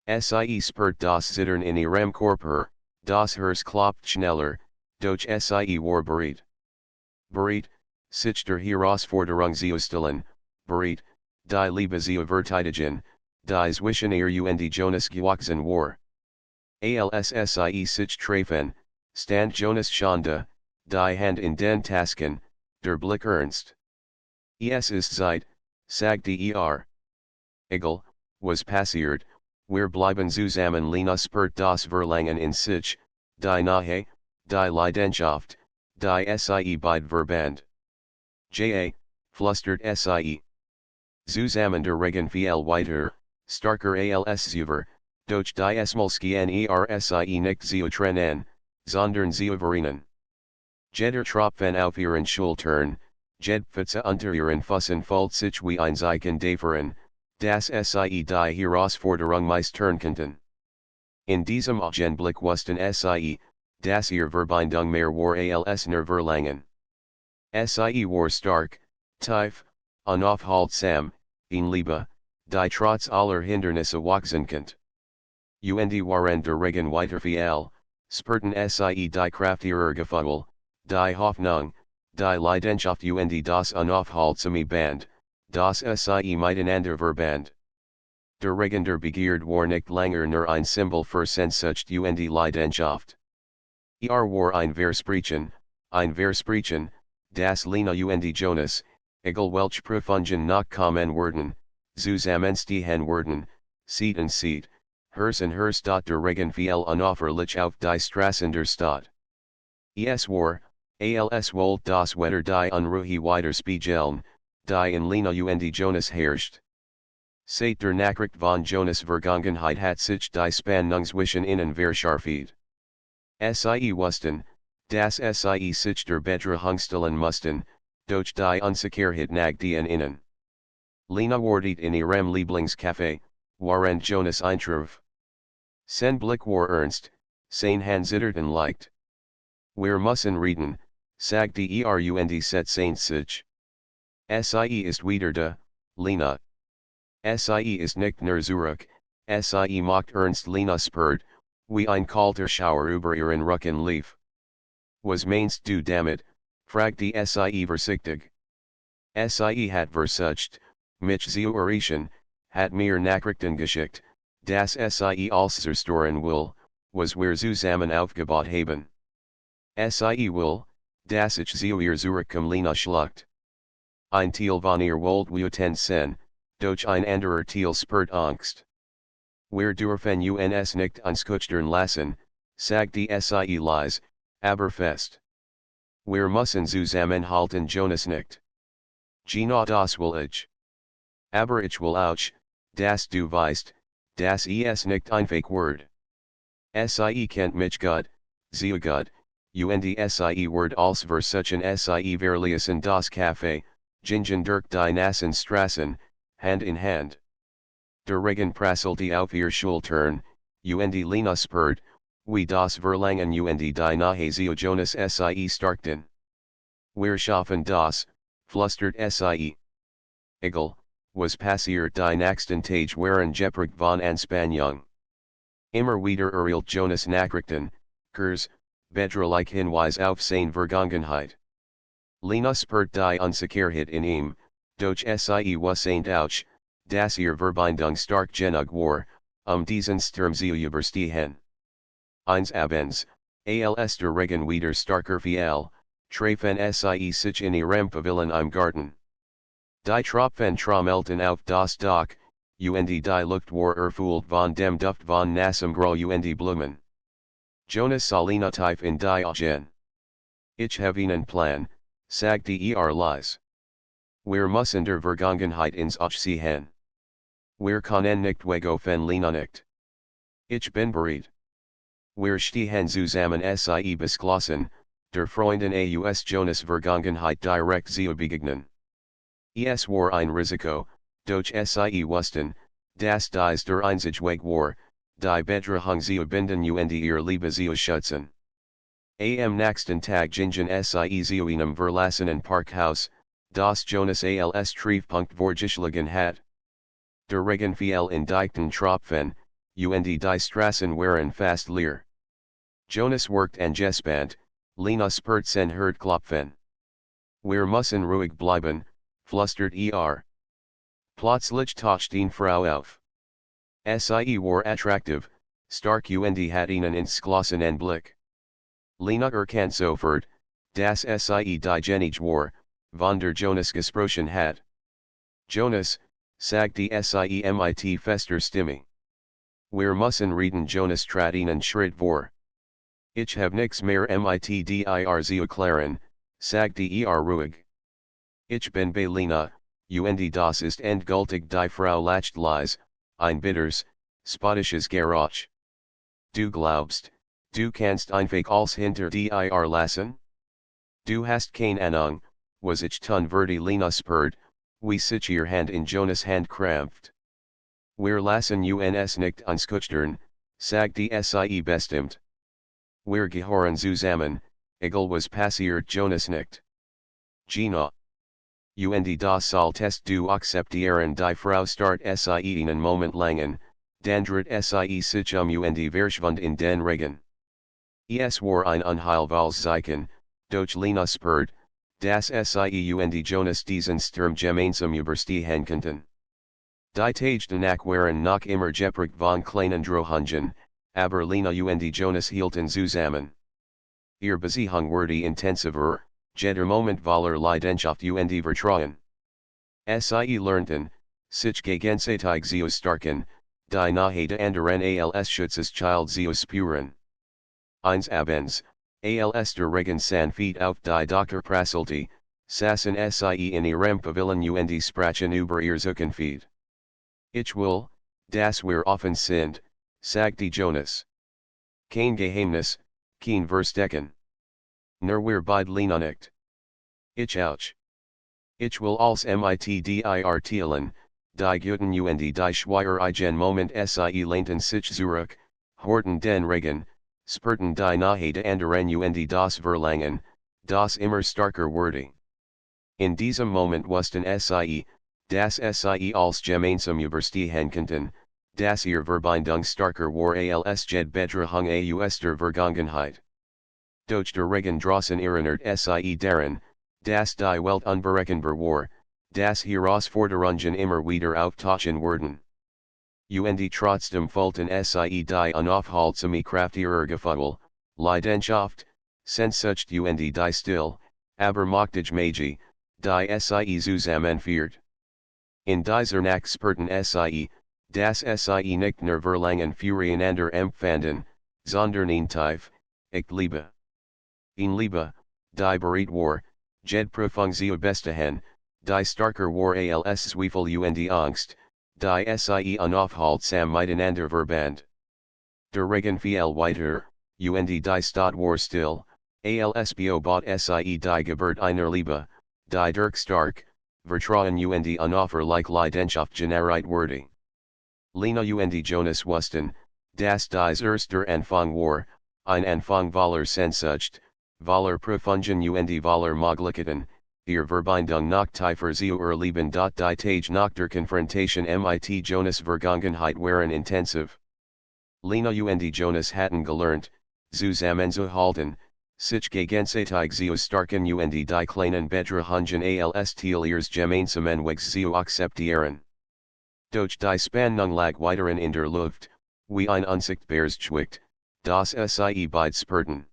Sie spürt das Zittern in ihrem Körper, das Herz klopft schneller, doch sie war bereit. Bereit, sich der Herausforderung zu stellen, bereit, die Liebe zu verteidigen, die zwischen ihr und Jonas gewachsen war. Als sie sich treffen, stand Jonas schon da, die Hand in den Tasken, der Blick ernst. Es ist Zeit, sagte Egal, was passiert, wir bleiben zusammen. Lena spürt das Verlangen in sich, die Nähe, die Leidenschaft, die sie beid verband. Flüstert sie. Zusammen der Regen viel weiter, starker als zuvor, doch die Smolskien sie nicht zu trennen, sondern zu verinen. Jeder Tropfen auf ihren Schultern, jed Pfütze unter ihren Füßen fühlt sich wie ein Zeichen davon, dass sie die Herausforderung meistern könnten. In diesem Augenblick wussten sie, dass ihr Verbindung mehr war als nur Verlangen. Sie war stark, tief, unaufhaltsam, in Liebe, die trotz aller Hindernisse wachsen konnte. Und waren der Regen weiter viel, spürten sie die Kraft ihrer Gefühle, die Hoffnung, die Leidenschaft und das unaufhaltsame Band, das sie miteinander verband. Der Regen der Begierde war nicht länger nur ein Symbol für Sehnsucht und Leidenschaft. War ein Versprechen, das Lena und Jonas, egal welch Prüfungen nachkommen werden, zusammenstehen werden, Seed und Seed, Hers und Hers. Der Regen fiel unauffällig auf die Straßen der Stadt. Es war, als wollt das Wetter die Unruhe weiter spiegeln, die in Lena und Jonas herrscht. Seit der Nachricht von Jonas Vergangenheit hat sich die Spannung zwischen ihnen verschärft. Sie wussten, dass sie sich der Betrachtung stellen mussten, doch die Unsicherheit nagte an ihnen. Lena wartet in ihrem Lieblingscafé, während Jonas eintraf. Sein Blick war ernst, sein Hand zitterten leicht. Wir müssen reden, sagte und setzte sich. Sie ist wieder da, Lena. Sie ist nicht nur zurück, sie macht ernst. Lena spürt, wie ein kalter Schauer über ihren Rücken lief. Was meinst du damit, fragte sie vorsichtig. Sie hat versucht, mich zu erreichen, hat mir Nachrichten geschickt, dass sie als zerstören will, was wir zusammen aufgebaut haben. Sie will, dass ich zu ihr zurückkomme. Lena schluckt. Ein Teil von ihr wollt wütend sein, doch ein anderer Teil spürt Angst. Wir dürfen uns nicht einschüchtern lassen, sagte sie leise, aber fest. Wir müssen zusammenhalten. Jonas nicht. Genau das will ich. Aber ich will auch, dass du weißt, dass es nicht einfach wird. Sie kennt mich gut, sehr gut, und sie wird als versuchen sie verließen das Café, gingen durch die nassen Straßen, Hand in Hand. Der Regen prasselte auf ihr Schultern, und Lena spürt, wie das Verlangen und die Nähe zu Jonas sie starkten. Wir schaffen das, flüstert sie. Egal, was passiert die nächsten Tage waren geprägt von Anspannung. Immer wieder erhielt Jonas Nachrichten, Kurs, bedrohliche Hinweise auf seine Vergangenheit. Lena spürt die Unsicherheit in ihm, doch sie wusste auch, dass ihr Verbindung stark genug war, diesen Sturm zu überstehen. Eines Abends, als der Regen wieder starker fiel, trafen sie sich in ihrem Pavillon im Garten. Die Tropfen trommelten auf das Dach, und die Luft war erfüllt von dem Duft von nassem Grau und Blumen. Jonas sah Lena tief in die Augen. Ich habe einen Plan, sagte leise. Wir müssen der Vergangenheit ins Auge sehen. Wir können nicht wegaufen. Lena nicht. Ich bin bereit. Wir stehen zusammen. Sie beschlossen, der Freundin aus Jonas Vergangenheit direkt zu begegnen. Es war ein Risiko, doch sie wussten, dass dies der einzige Weg war, die Bedrohung zu binden und ihr Liebe zu schützen. Am nächsten Tag gingen sie zu einem verlassenen Parkhaus, das Jonas als Treffpunkt vorgeschlagen hat. Der Regen fiel in dichten Tropfen, und die Straßen waren fast leer. Jonas worked angespannt, Lena spürt sein Herzklopfen. Wir müssen ruhig bleiben, flüstert Plötzlich taucht eine Frau auf. Sie war attraktiv, stark und hat einen entschlossenen Blick. Lena erkannt sofort, dass sie diejenige war, von der Jonas gesprochen hat. Jonas, sagte sie mit fester Stimme. Wir müssen reden. Jonas trat einen Schritt vor. Ich hab nix mehr mit dir zu erklären, sagte ruhig. Ich bin bei Lena, und das ist endgültig. Die Frau lacht leise, ein bitters, spottisches Geräusch. Du glaubst, du kannst einfach alles hinter dir lassen? Du hast keine Ahnung, was ich tun würde. Lena spurte, wie sich ihr Hand in Jonas' Hand krampft. Wir lassen uns nicht anschüchtern, sagte sie bestimmt. Wir gehören zusammen, egal was passiert. Jonas nickt. Gina. Und das solltest du akzeptieren. Die Frau starrt sie einen Moment lang, dann dreht sie sich und verschwand in den Regen. Es war ein unheilvolles Zeichen, doch Lena spürt, dass sie und Jonas diesen Sturm gemeinsam überstehen könnten. Die Tage danach waren noch immer geprägt von kleinen Drohungen, aber Lena und Jonas hielten zusammen. Ihr Beziehung wurde intensiver, jeder Moment voller Leidenschaft und Vertrauen. Sie lernten, sich gegenseitig zu stärken, die Nähe der anderen als Schutzschild zu spüren. Eines Abends, als der Regen sanft auf die Dach prasselte, saßen sie in ihrem Pavillon und sprachen über ihr Zukunft. Ich will, dass wir offen sind, sagte Jonas. Kein Geheimnis, kein Verstecken. Nur wir beide Lena nickt. Ich auch. Ich will als mit dir teilen, die Guten und die schwierigen Moment. Sie lehnten sich zurück, horten den Regen, spürten die Nähe der anderen und das Verlangen, das immer stärker wurde. In diesem Moment wussten sie, dass sie als gemeinsam überstehen könnten, dass ihr Verbindung stärker war als jede Bedrohung aus der Vergangenheit. Doch der Regen draußen erinnert sie daran, dass die Welt unberechenbar war, dass Herausforderungen immer wieder auftauchen würden. Und trotzdem fühlten sie die unaufhaltsame Kraft ihrer Gefühle, Leidenschaft, Sehnsucht und die still, aber mächtige Magie, die sie zusammenführt. In dieser Nacht spürten sie, dass sie nicht nur Verlangen füreinander empfanden, sondern ein tief, ich liebe. Ein Liebe, die bereit war, jede Prüfung zu bestehen, die stärker war als Zweifel und Angst, die sie unaufhaltsam miteinander verband. Der Regen fiel weiter, und die Stadt war still, als beobot sie die Geburt einer Liebe, die durch stark, Vertrauen und unaufhörliche Leidenschaft generiert wurde. Lena und Jonas wussten, dass dies erster Anfang war, ein Anfang voller Sehnsucht, voller Prüfungen und voller Möglichkeiten, ihr Verbindung noch tiefer zu erleben. Die Tage nach der Konfrontation mit Jonas' Vergangenheit waren intensiv. Lena und Jonas hatten gelernt, zusammenzuhalten, sich gegenseitig zu stärken und die kleinen Bedrohungen als Teil ihres gemeinsamen Wegs zu akzeptieren. Doch die Spannung lag weiterhin in der Luft, wie ein unsichtbares Gewicht, das sie beide spürten.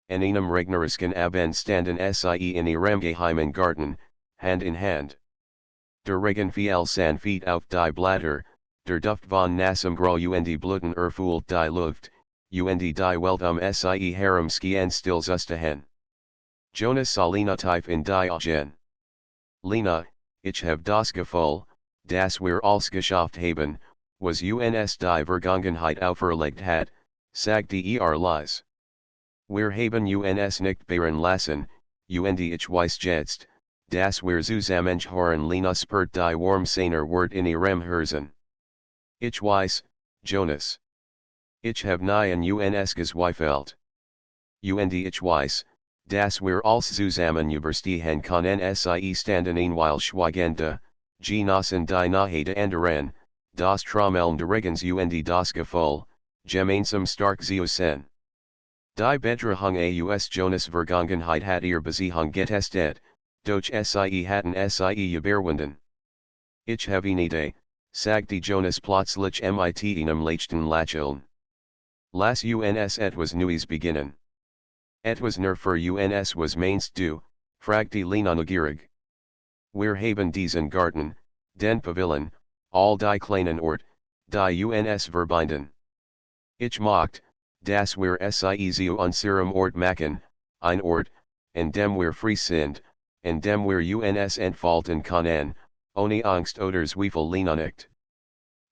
In einem regnerischen Abend standen sie in ihrem geheimen Garten, Hand in Hand. Der Regen fiel sanft auf die Blätter, der Duft von nassem Grau und Blüten erfüllt die Luft, und die Welt sie herumskiehen stillzustehen. Jonas sah Lena tief in die Augen. Lena, ich hab das Gefühl, dass wir alles geschafft haben, was uns die Vergangenheit auferlegt hat, sagte leise. Wir haben uns nicht beirren lassen, und ich weiß jetzt, dass wir zusammengehören. Lena spürt die warm seiner Wort in ihrem Herzen. Ich weiß, Jonas. Ich habe nie an uns gezweifelt. Und ich weiß, dass wir als zusammen überstehen können sie standen einweil schweigende, genossen die Nähe anderen, das Trommeln des Regens und das Gefühl, gemeinsam stark zu sein. Die Bedrohung aus Jonas Vergangenheit hat ihr Beziehung getestet, doch sie hatten sie überwunden. Ich habe nicht, sagte Jonas plötzlich mit einem leichten Lächeln. Las uns etwas Neues beginnen. Etwas nur für uns was meinst du, fragte Lena neugierig. Wir haben diesen Garten, den Pavillon, all die kleinen Ort, die uns verbinden. Ich möchte, dass wir sie zu unserem Ort machen, ein Ort, in dem wir frei sind, in dem wir uns entfalten können, ohne Angst oder Zweifel Lena nicht.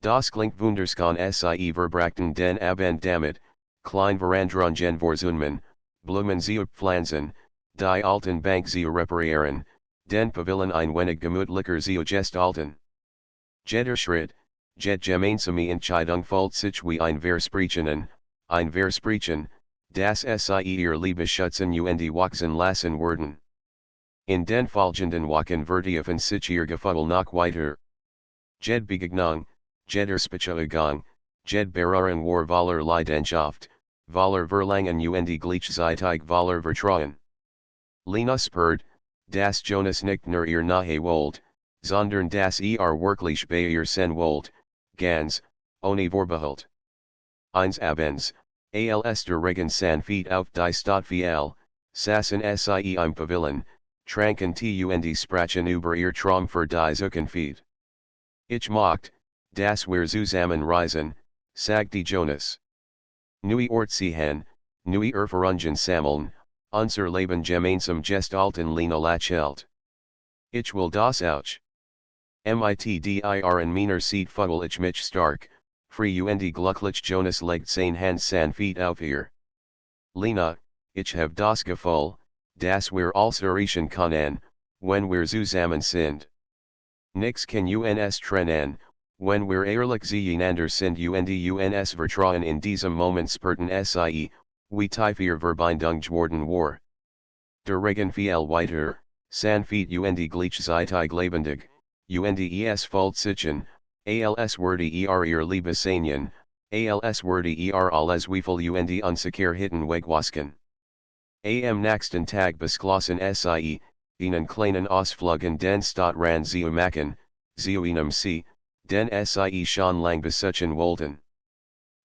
Das klingt wunderschön sie verbrachten den Abend damit, klein Verandrungen vorzunehmen, Blumen zu pflanzen, die alten Bank zu reparieren, den Pavillon ein wenig gemütlicher zu gestalten. Jeder Schritt, jet gemeinsame Entscheidung folgt sich wie ein Versprechen, das sie ihr Liebe schützen und wachsen lassen werden. In den folgenden Wochen vertiefen sich ihr Gefühl noch weiter. Jed Begegnung, jeder Spaziergang, jed Beruhren war voller Leidenschaft, voller Verlangen und gleichzeitig voller Vertrauen. Lena spürt, dass Jonas nicht nur ihr Nähe wollt, sondern dass wirklich bei ihr sein wollt, ganz, ohne Vorbehalt. Eines Abends, als der Regen sanft auf die Stadt fiel, saßen sie im Pavillon, tranken Tee und sprachen über ihr Traum für die Zukunft. Ich möchte, dass wir zusammen reisen, sagte Jonas. Neue Ort sehen, neue Erfahrungen sammeln, unser Leben gemeinsam gestalten Lena lächelt. Ich will das auch. Dir in meiner Seed fühle ich mich stark, frei und glücklich Jonas legt sein Hand sanft auf ihr. Lena, ich habe das Gefühl, dass wir alles erreichen können, wenn wir zusammen sind. Nix kann uns trennen, wenn wir ehrlich zueinander sind und uns vertrauen in diesem Moment spurten sie, wie tiefer Verbindung geworden war. Der Regen fiel weiter, sanft und gleichzeitig lebendig, und es folgt sichern, als würde ihr Liebe sein, als würde alles Zweifel und Unsicherheiten wegwasken. Am nächsten Tag beschlossen sie, einen kleinen Ausflug in den Stadtrand zu machen, zu einem See, den sie schon lang besuchen wollten.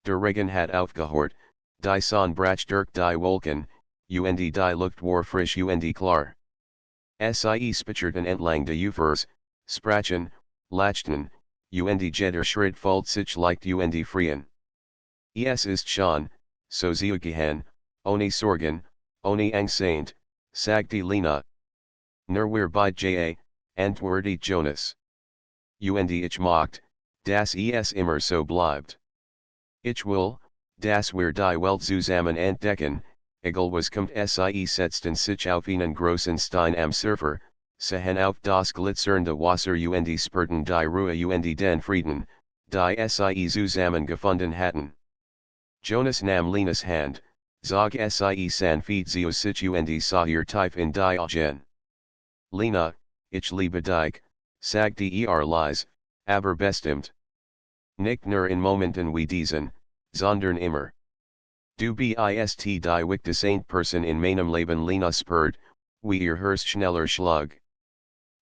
Der Regen hat aufgehört, die Sonne brach durch die Wolken, und die Luft war frisch und klar. Sie spazierten entlang des Ufers, sprachen, lachten, und jeder Schritt folgt sich leicht und freien. Es ist schon, so zu gehen, ohne Sorgen, ohne Angst, sagte Lena. Nur wir beide, antwortete Jonas. Und ich möchte, dass es immer so bleibt. Ich will, dass wir die Welt zusammen entdecken, egal was kommt sie setzten sich auf einen großen Stein am Surfer, sahen auf das glitzernde Wasser und spürten die Ruhe und den Frieden, die sie zusammengefunden hatten. Jonas nahm Lenas Hand, zog sie sanft zu sich und sah ihr tief in die Augen. Lena, ich liebe dich, sagte leise, aber bestimmt. Nicht nur in Momenten wie diesen, sondern immer. Du bist die wichtigste Person in meinem Leben Lena spürt, wie ihr Herz schneller schlug.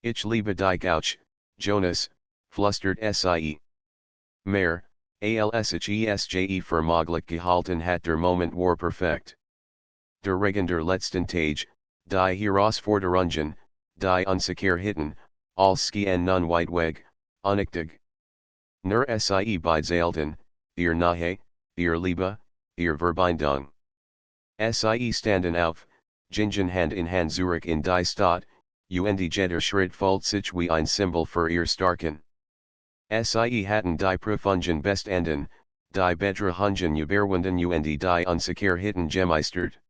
Ich liebe dich auch, Jonas, flüstert sie. Mehr, als ich es für möglich gehalten hat der Moment war perfekt. Der Regen der letzten Tage, die Herausforderungen, die Unsicherheiten, als gehen nun weit weg, unwichtig. Nur sie beidzelten, ihr Nähe, ihr Liebe, ihr Verbindung. Sie standen auf, gingen Hand in Hand zurück in die Stadt, und jeder Schritt folgt sich wie ein Symbol für ihr Starken. Sie hatten die Prüfungen bestanden, die Bedrohungen überwunden und die Unsicherheiten gemeistert.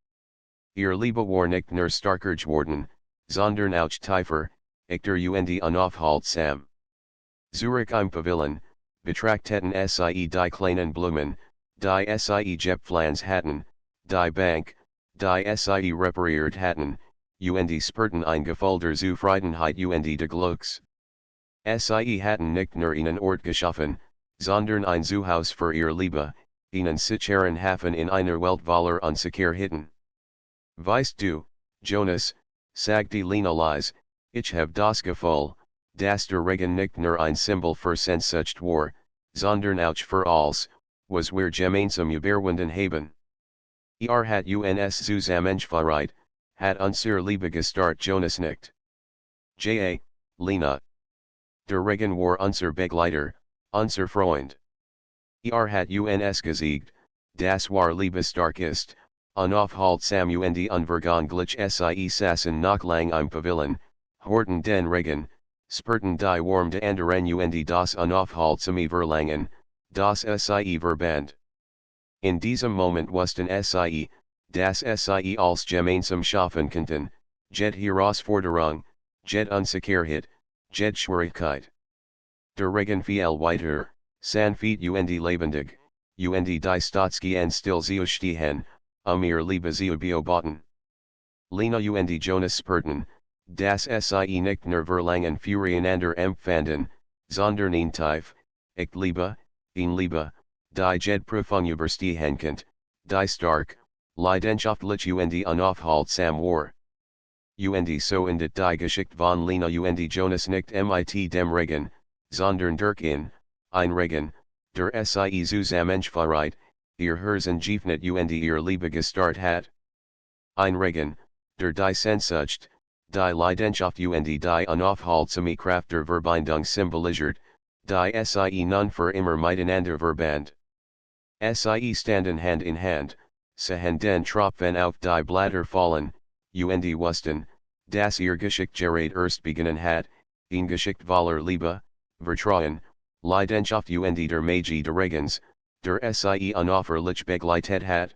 Ihr Liebe war nicht nur starker geworden, sondern auch tiefer, echter und unaufhaltsam. Zurück im Pavillon, betrachteten sie die kleinen Blumen, die Sie Jepflans hatten, die Bank, die Sie repariert hatten, und spurten eingefolder Zufriedenheit und de Glücks. Sie hatten nicht nur einen Ort geschaffen, sondern ein Zuhaus für ihr Liebe, ihnen sicheren Hafen in einer Welt voller Unsicherheiten. Weißt du, Jonas, sagte Lena leise, ich hab das Gefühl, dass der Regen nicht nur ein Symbol für Sehnsucht war, sondern auch für alles, was wir gemeinsam überwunden haben. Hat uns zusammengeführt, hat unser Liebe gestart Jonas nicht. Lena. Der Regen war unser Begleiter, unser Freund. Hat uns gesiegt, das war Liebe stark ist, unaufhaltsam und unvergänglich sie saßen noch lang im Pavillon, horten den Regen, spurten die Warmde anderen und das unaufhaltsame Verlangen, das sie verband. In diesem Moment wussten sie, dass sie als gemeinsam schaffen konnten, jet Herausforderung, jet Unsicherheit, jet Schwierigkeit. Der Regen fiel weiter, sanft und lebendig, und die Stotski still stehen, ihr Liebe zu beobachten. Lena und Jonas spurten, dass sie nicht nur Verlangen füreinander empfanden, sondern ihn tief, ich liebe, ihn liebe, die jed Prüfung überstehen könnt, die stark, leidenschaftlich und unaufhaltsam war. Und so endet die Geschichte von Lena und Jonas nicht mit dem Regen, sondern durch ein Regen, der sie zusammengeführt, ihr Herzen geöffnet und ihr Liebe gestart hat. Ein Regen, der die Sehnsucht, die Leidenschaft und die unaufhaltsame Kraft der Verbindung symbolisiert, die sie nun für immer miteinander verband. Sie standen Hand in Hand, sehen den Tropfen auf die Blätter fallen, und wussten, dass ihr Geschick gerät erst beginnen hat, ein Geschick voller Liebe, Vertrauen, Leidenschaft und der Magie des Regens, der sie unaufhörlich begleitet hat.